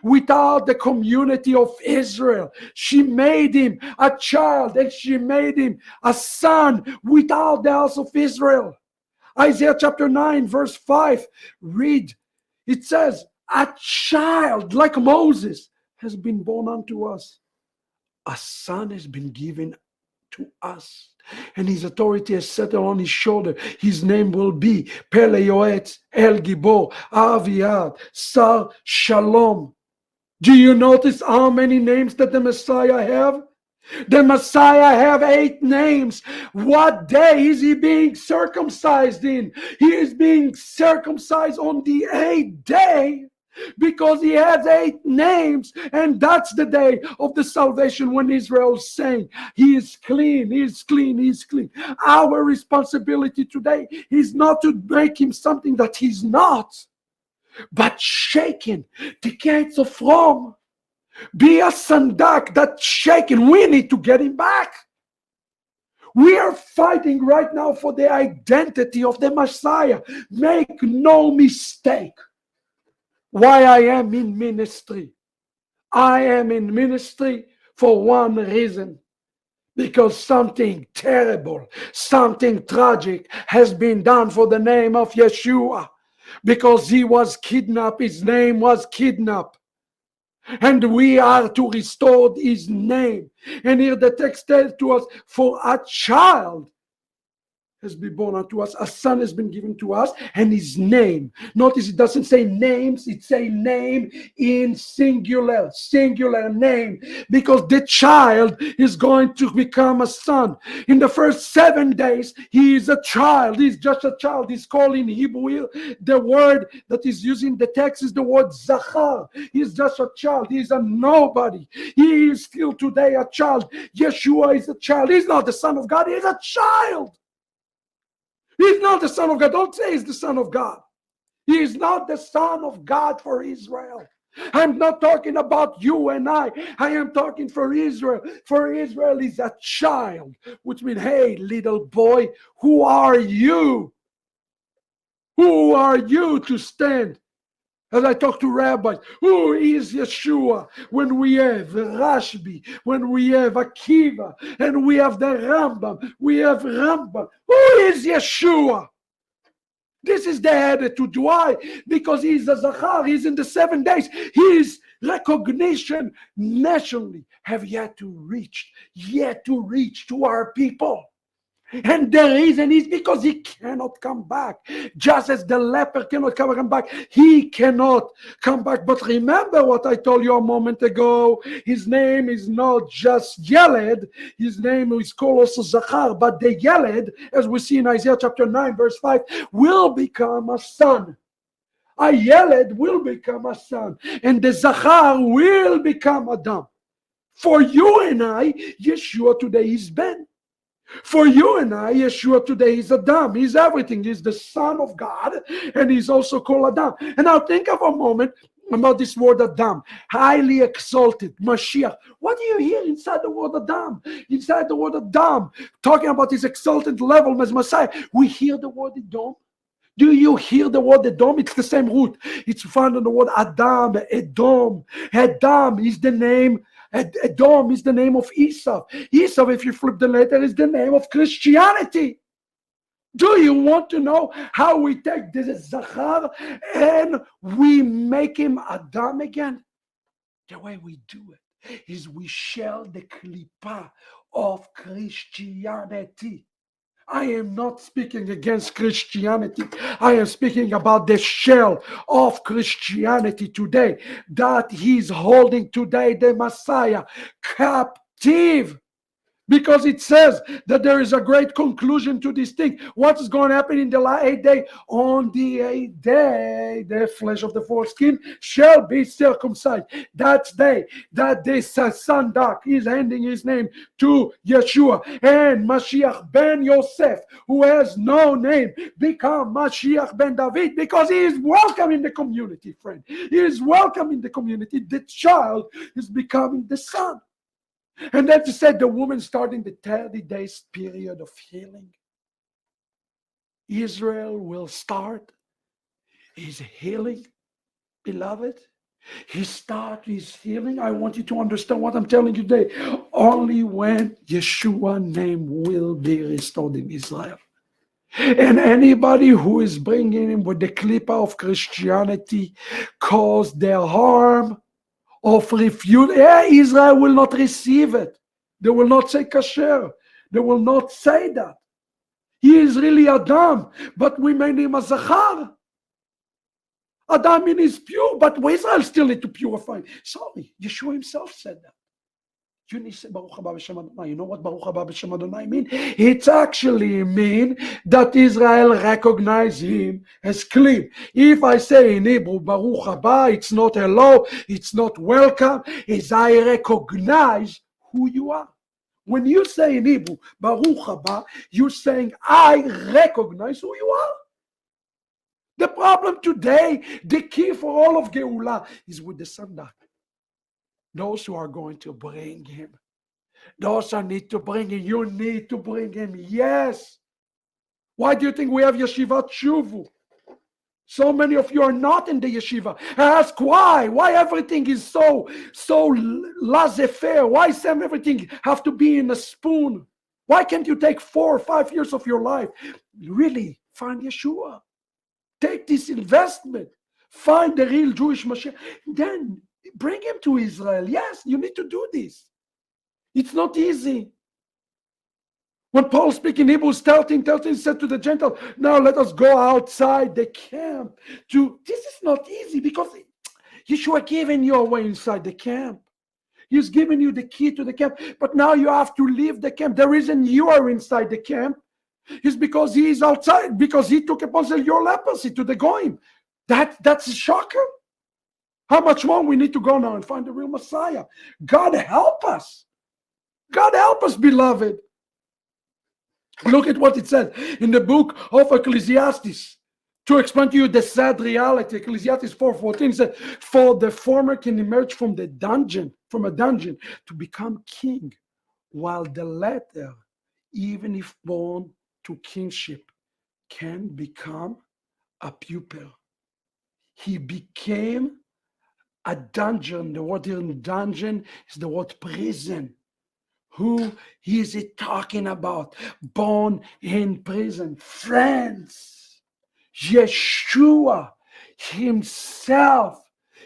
Speaker 1: Without the community of Israel, she made him a child and she made him a son without the house of Israel. Isaiah chapter 9 verse 5, read. It says, a child like Moses has been born unto us. A son has been given to us, and his authority is settled on his shoulder. His name will be Pele Yoetz, El Gibor, Aviad, Sar Shalom. Do you notice how many names that the Messiah have? The Messiah have 8 names. What day is he being circumcised in? He is being circumcised on the 8th day, because he has 8 names, and that's the day of the salvation, when Israel is saying, he is clean, he is clean, he is clean. Our responsibility today is not to make him something that he's not, but shaking the gates of Rome. Be a Sandak that's shaking. We need to get him back. We are fighting right now for the identity of the Messiah. Make no mistake. Why I am in ministry. I am in ministry for one reason. Because something terrible, something tragic has been done for the name of Yeshua. Because he was kidnapped, his name was kidnapped. And we are to restore his name. And here the text tells to us, for a child has been born unto us, a son has been given to us, and his name. Notice it doesn't say names, it says name in singular name, because the child is going to become a son. In the first 7 days, he is a child, he's just a child. He's called in Hebrew, the word that is used in the text is the word Zachar. He's just a child, he's a nobody. He is still today a child. Yeshua is a child, he's not the Son of God, he's a child. He's not the Son of God. Don't say he's the Son of God. He is not the Son of God for Israel. I'm not talking about you and I. I am talking for Israel. For Israel is a child, which means, hey, little boy, who are you? Who are you to stand? As I talk to rabbis, who is Yeshua? When we have Rashbi, when we have Akiva, and we have the Rambam, who is Yeshua? This is the attitude. Why? Because he's a Zachar, he's in the 7 days. His recognition nationally have yet to reach to our people. And the reason is because he cannot come back. Just as the leper cannot come back, he cannot come back. But remember what I told you a moment ago. His name is not just Yeled. His name is called also Zachar. But the Yeled, as we see in Isaiah chapter 9, verse 5, will become a son. A Yeled will become a son. And the Zachar will become Adam. For you and I, Yeshua today is Ben. For you and I, Yeshua today is Adam. He's everything. He's the Son of God, and he's also called Adam. And now think of a moment about this word Adam, highly exalted, Mashiach. What do you hear inside the word Adam? Inside the word Adam, talking about his exalted level as Messiah, we hear the word Edom. Do you hear the word Edom? It's the same root. It's found in the word Adam, Edom. Adam is the name. Edom is the name of Esau. Esau, if you flip the letter, is the name of Christianity. Do you want to know how we take this Zachar and we make him Adam again? The way we do it is we share the klipa of Christianity. I am not speaking against Christianity. I am speaking about the shell of Christianity today that he's holding today the Messiah captive. Because it says that there is a great conclusion to this thing. What is going to happen in the 8th day? On the 8th day, the flesh of the foreskin shall be circumcised. That day, Sandak is handing his name to Yeshua. And Mashiach ben Yosef, who has no name, become Mashiach ben David because he is welcome in the community, friend. He is welcome in the community. The child is becoming the son. And then to say the woman starting the 30 days period of healing. Israel will start his healing, beloved. He starts his healing. I want you to understand what I'm telling you today. Only when Yeshua's name will be restored in Israel. And anybody who is bringing him with the klipa of Christianity cause their harm of refuse. Israel will not receive it. They will not say kasher. They will not say that. He is really Adam, but we made him a Zachar. Adam is pure, but Israel still need to purify. Sorry, Yeshua himself said that. You need to say Baruch haba b'shem Adonai. You know what Baruch haba b'shem Adonai mean? It's actually mean that Israel recognize him as clean. If I say in Hebrew Baruch haba, it's not hello, it's not welcome. It's I recognize who you are. When you say in Hebrew Baruch haba, you're saying I recognize who you are. The problem today, the key for all of Geulah is with the Sandak. Those who are going to bring him. Those who need to bring him. You need to bring him. Yes. Why do you think we have Yeshiva Tshuvu? So many of you are not in the yeshiva. Ask why. Why everything is so laissez-faire? Why everything have to be in a spoon? Why can't you take 4 or 5 years of your life? Really, find Yeshua. Take this investment. Find the real Jewish Mashiach. Then bring him to Israel. Yes, you need to do this. It's not easy. When Paul speaks in Hebrews 13, he said to the Gentiles, now let us go outside the camp. This is not easy because Yeshua given you a way inside the camp. He's given you the key to the camp. But now you have to leave the camp. The reason you are inside the camp is because he is outside, because he took upon himself your leprosy to the goyim. That's a shocker. How much more we need to go now and find the real Messiah? God help us. God help us, beloved. Look at what it says in the book of Ecclesiastes. To explain to you the sad reality, Ecclesiastes 4:14 says, for the former can emerge from a dungeon to become king, while the latter, even if born to kingship, can become a pupil. He became a dungeon. The word here in dungeon is the word prison. Who is it talking about? Born in prison. Friends, Yeshua himself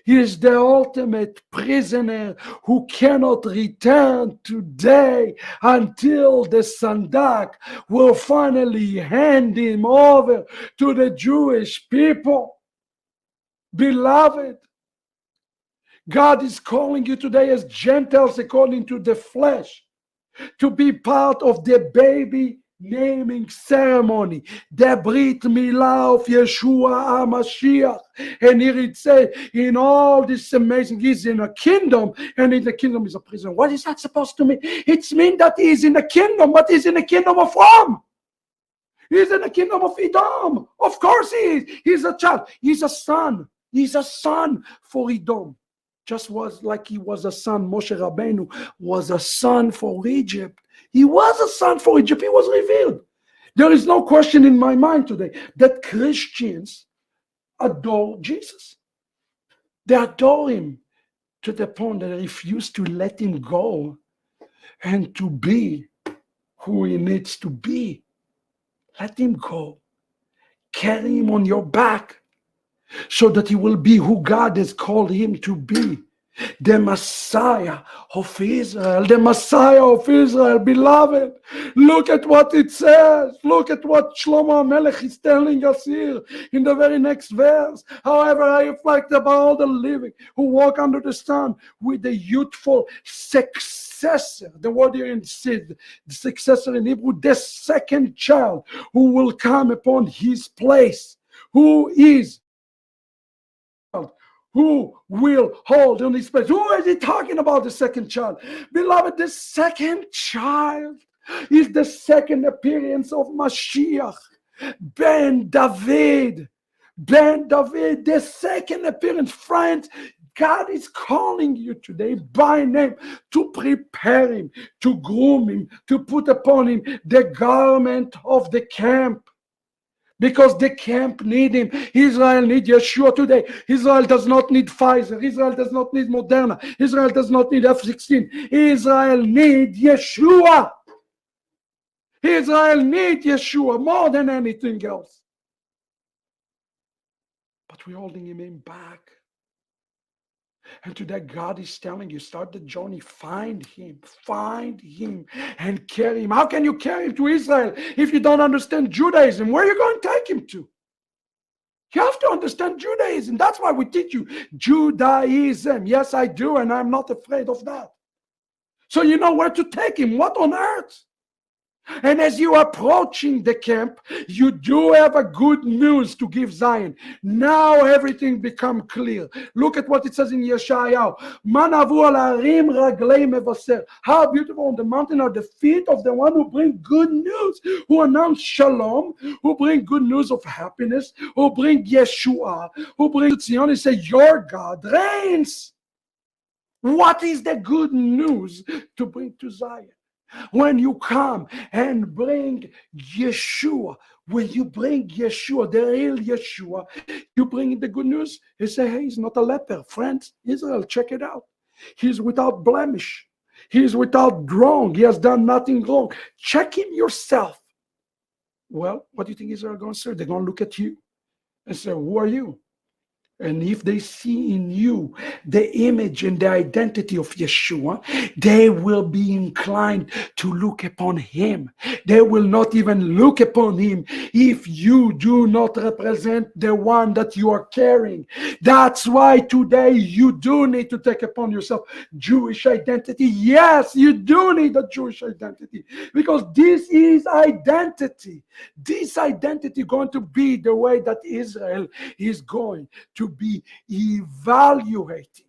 Speaker 1: is the ultimate prisoner who cannot return today until the Sandak will finally hand him over to the Jewish people. Beloved, God is calling you today as Gentiles according to the flesh, to be part of the baby naming ceremony, the Brit Milah of Yeshua HaMashiach. And here it says, in all this amazing, he's in a kingdom, and in the kingdom is a prison. What is that supposed to mean? It means that he's in the kingdom, but he's in the kingdom of Rome. He's in the kingdom of Edom. Of course he is. He's a child. He's a son. He's a son for Edom. Just was like he was a son. Moshe Rabbeinu was a son for Egypt. He was a son for Egypt. He was revealed. There is no question in my mind today that Christians adore Jesus. They adore him to the point that they refuse to let him go and to be who he needs to be. Let him go. Carry him on your back so that he will be who God has called him to be. The Messiah of Israel, the Messiah of Israel, beloved. Look at what it says. Look at what Shlomo HaMelech is telling us here in the very next verse. However, I reflect about all the living who walk under the sun with the youthful successor. The word here in Sid, the successor in Hebrew, the second child who will come upon his place. Who will hold on his place? Who is he talking about, the second child? Beloved, the second child is the second appearance of Mashiach. Ben David, the second appearance. Friends, God is calling you today by name to prepare him, to groom him, to put upon him the garment of the camp. Because the camp need him. Israel need Yeshua today. Israel does not need Pfizer. Israel does not need Moderna. Israel does not need F-16. Israel need Yeshua. Israel need Yeshua more than anything else. But we're holding him back. And today God is telling you, start the journey, find him, and carry him. How can you carry him to Israel if you don't understand Judaism? Where are you going to take him to? You have to understand Judaism. That's why we teach you Judaism. Yes, I do, and I'm not afraid of that. So you know where to take him. What on earth? And as you are approaching the camp, you do have a good news to give Zion. Now everything becomes clear. Look at what it says in Yeshayahu. Manavu al harim raglei mevaser. How beautiful on the mountain are the feet of the one who bring good news, who announce shalom, who bring good news of happiness, who bring Yeshua, who bring Zion and say, your God reigns. What is the good news to bring to Zion? When you come and bring Yeshua, when you bring Yeshua, the real Yeshua, you bring the good news. You say, hey, he's not a leper. Friends, Israel, check it out. He's without blemish. He's without wrong. He has done nothing wrong. Check him yourself. Well, what do you think Israel is going to say? They're going to look at you and say, who are you? And if they see in you the image and the identity of Yeshua, they will be inclined to look upon him. They will not even look upon him if you do not represent the one that you are carrying. That's why today you do need to take upon yourself Jewish identity. Yes, you do need a Jewish identity, because this is identity. This identity is going to be the way that Israel is going to be evaluating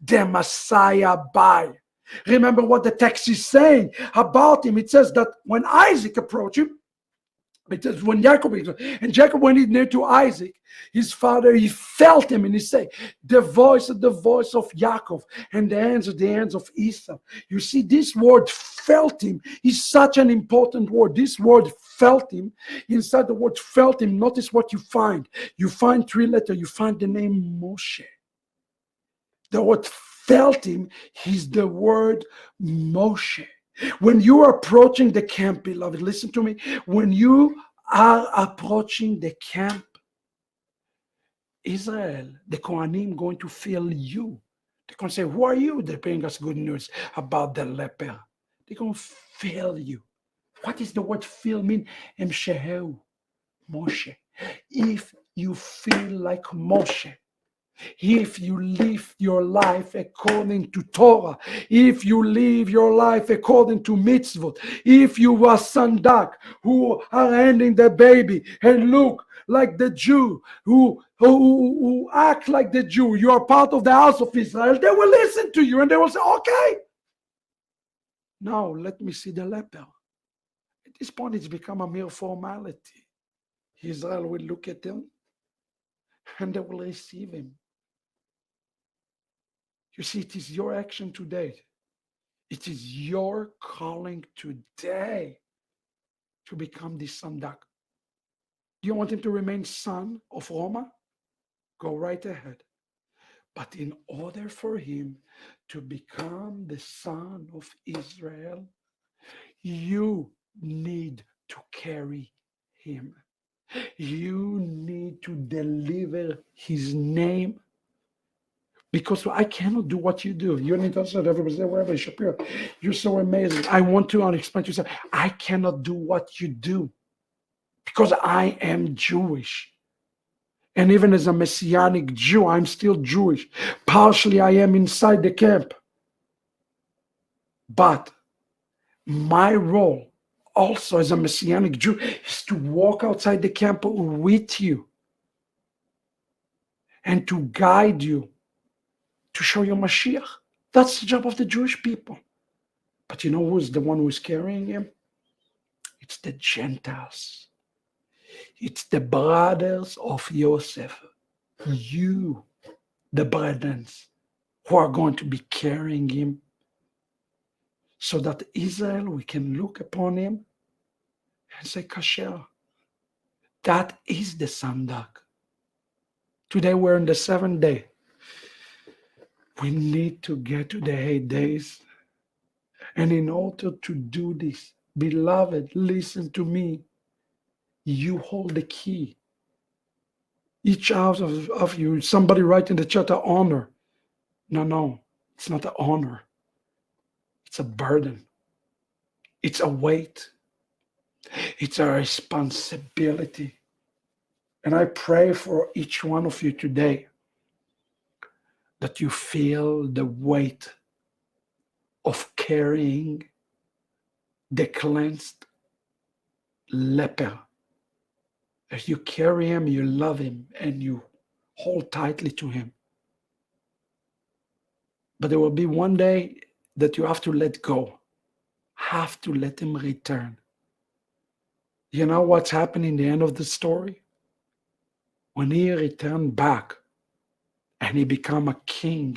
Speaker 1: the Messiah by. Remember what the text is saying about him. It says that when Isaac approached him, it says when Jacob went in near to Isaac, his father, he felt him, and he said, the voice of Jacob, and the hands of Esau. You see, this word felt him is such an important word. This word felt him. Inside the word felt him, notice what you find. You find three letters. You find the name Moshe. The word felt him is the word Moshe. When you are approaching the camp, beloved, listen to me. When you are approaching the camp, Israel, the Kohanim, going to feel you. They're going to say, who are you? They bring us good news about the leper. They're going to feel you. What does the word feel mean? Emsheheu, Moshe. If you feel like Moshe, If you live your life according to Torah, if you live your life according to mitzvot, if you are Sandak who are handing the baby and look like the Jew, who act like the Jew, you are part of the house of Israel, they will listen to you and they will say, okay. Now let me see the leper. At this point, it's become a mere formality. Israel will look at him and they will receive him. You see, it is your action today. It is your calling today to become the Sandak. Do you want him to remain son of Roma? Go right ahead. But in order for him to become the son of Israel, you need to carry him. You need to deliver his name. Because I cannot do what you do. You need to understand, everybody say, Rabbi Shapira, you're so amazing. I want to explain to you, I cannot do what you do because I am Jewish. And even as a Messianic Jew, I'm still Jewish. Partially, I am inside the camp. But my role also as a Messianic Jew is to walk outside the camp with you and to guide you, to show you Mashiach. That's the job of the Jewish people. But you know who's the one who's carrying him? It's the Gentiles. It's the brothers of Yosef. You, the brethren, who are going to be carrying him, so that Israel, we can look upon him and say, Kasher. That is the Sandak. Today we're in the 7th day. We need to get to the 8 days. And in order to do this, beloved, listen to me. You hold the key. Each out of you, somebody write in the chat, honor. No, it's not an honor. It's a burden. It's a weight. It's a responsibility. And I pray for each one of you today that you feel the weight of carrying the cleansed leper. As you carry him, you love him, and you hold tightly to him. But there will be one day that you have to let go, have to let him return. You know what's happening in the end of the story? When he returned back and he became a king,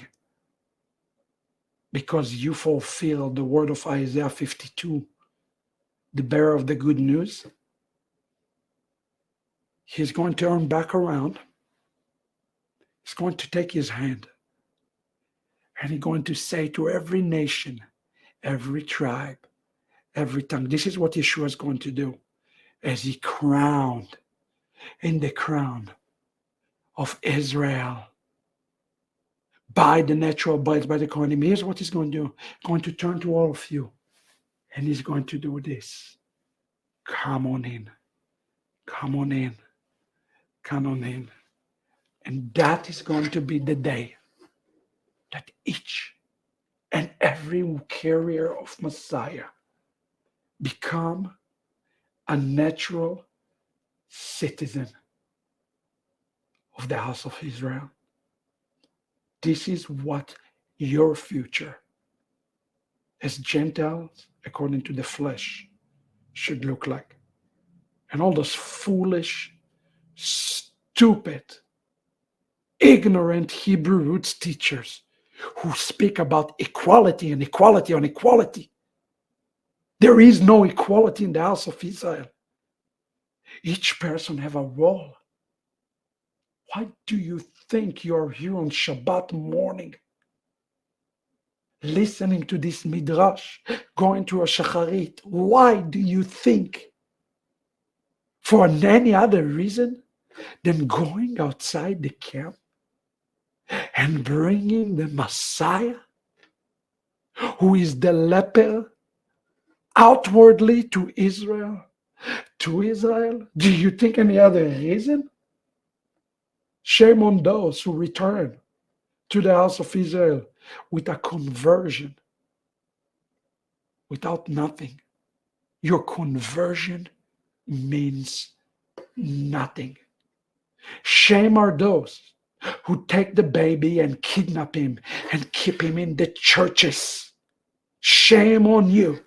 Speaker 1: because you fulfilled the word of Isaiah 52, the bearer of the good news, he's going to turn back around. He's going to take his hand and he's going to say to every nation, every tribe, every tongue, this is what Yeshua is going to do as he crowned in the crown of Israel by the natural blades, by the Kohanim. Here's what he's going to do. He's going to turn to all of you and he's going to do this. Come on in. Come on in. Come on in. And that is going to be the day that each and every carrier of Messiah become a natural citizen of the house of Israel. This is what your future as Gentiles, according to the flesh, should look like. And all those foolish, stupid, ignorant Hebrew roots teachers who speak about equality and equality on equality. There is no equality in the house of Israel. Each person have a role. Why do you think you're here on Shabbat morning, listening to this midrash, going to a shacharit? Why do you think? For any other reason than going outside the camp and bringing the Messiah, who is the leper, outwardly to Israel? Do you think any other reason? Shame on those who return to the house of Israel with a conversion without nothing. Your conversion means nothing. Shame are those who take the baby and kidnap him and keep him in the churches. Shame on you.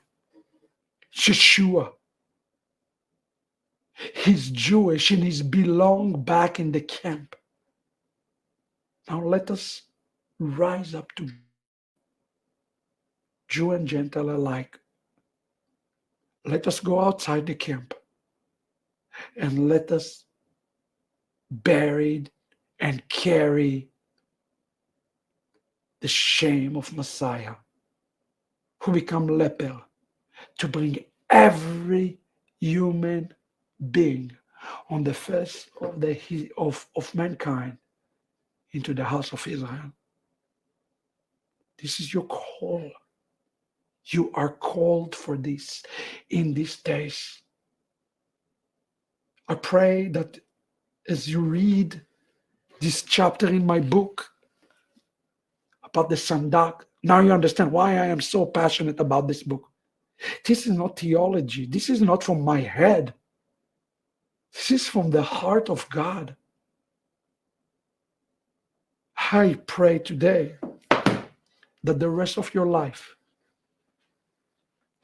Speaker 1: Yeshua, he's Jewish and he's belong back in the camp. Now let us rise up to Jew and Gentile alike. Let us go outside the camp and let us bury and carry the shame of Messiah, who become leper, to bring every human being on the face of mankind into the house of Israel. This is your call. You are called for this in these days. I pray that as you read this chapter in my book about the Sandak, now you understand why I am so passionate about this book. This is not theology. This is not from my head. This is from the heart of God. I pray today that the rest of your life,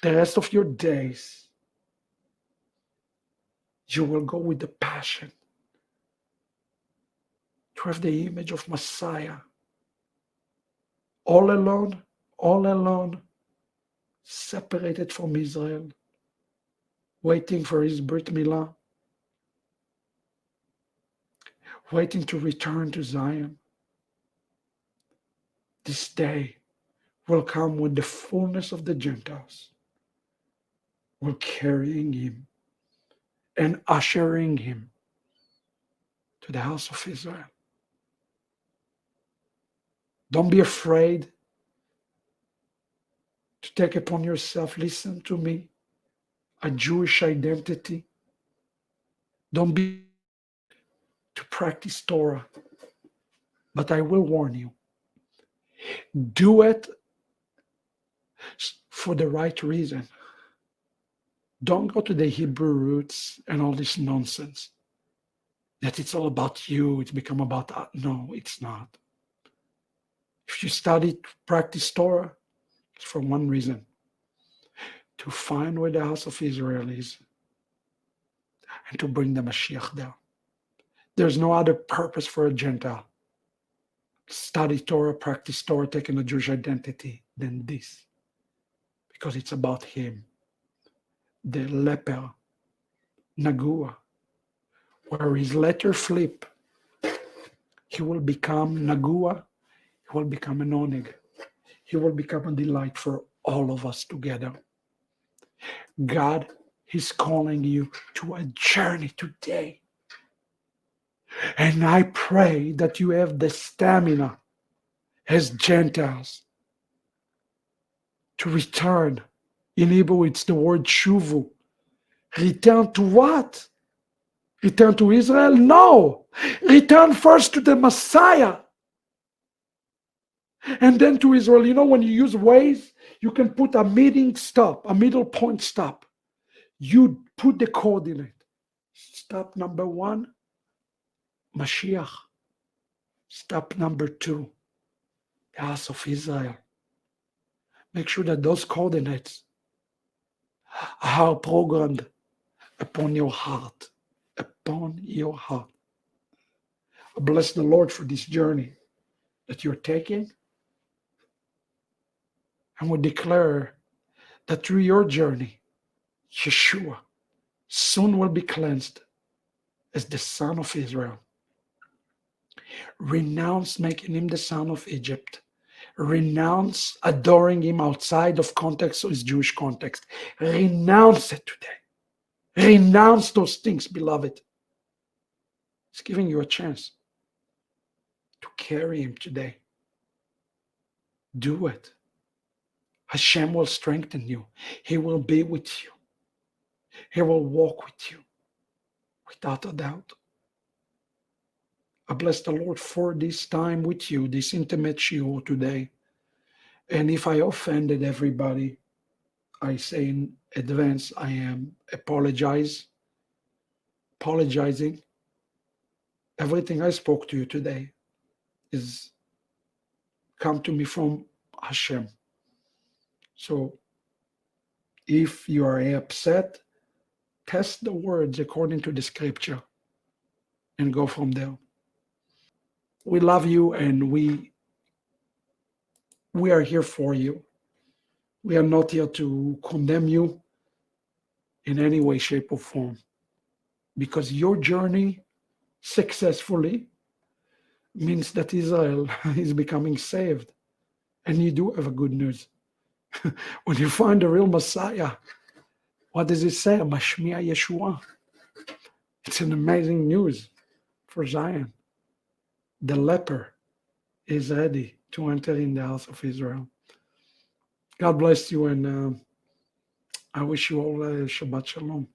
Speaker 1: the rest of your days, you will go with the passion to have the image of Messiah. All alone, separated from Israel, waiting for his Brit Milah, waiting to return to Zion. This day will come when the fullness of the Gentiles will carrying him and ushering him to the house of Israel. Don't be afraid to take upon yourself, listen to me, a Jewish identity. Don't be to practice Torah. But I will warn you, do it for the right reason. Don't go to the Hebrew roots and all this nonsense that it's all about you, it's become about, no, it's not. If you study, practice Torah, it's for one reason, to find where the house of Israel is and to bring the Mashiach there. There's no other purpose for a Gentile. Study Torah, practice Torah, taking a Jewish identity than this. Because it's about him. The leper, Nagua, where his letter flip, he will become Nagua, he will become an oneg. He will become a delight for all of us together. God is calling you to a journey today. And I pray that you have the stamina as Gentiles to return. In Hebrew, it's the word shuvu. Return to what? Return to Israel? No. Return first to the Messiah. And then to Israel. You know, when you use Waze, you can put a middle point stop. You put the coordinate. Stop number 1, Mashiach. Stop number 2, the house of Israel. Make sure that those coordinates are programmed upon your heart. Upon your heart. I bless the Lord for this journey that you're taking. And we declare that through your journey, Yeshua soon will be cleansed as the son of Israel. Renounce making him the son of Egypt. Renounce adoring him outside of context or his Jewish context. Renounce it today. Renounce those things, beloved. He's giving you a chance to carry him today. Do it. Hashem will strengthen you. He will be with you. He will walk with you without a doubt. I bless the Lord for this time with you, this intimate shiur today. And if I offended everybody, I say in advance, I am apologizing. Everything I spoke to you today is come to me from Hashem. So if you are upset, test the words according to the scripture and go from there. We love you and we are here for you. We are not here to condemn you in any way, shape, or form, because your journey successfully means that Israel is becoming saved. And you do have a good news. When you find the real Messiah, what does it say? Mashmiah Yeshua. It's an amazing news for Zion. The leper is ready to enter in the house of Israel. God bless you, and I wish you all Shabbat Shalom.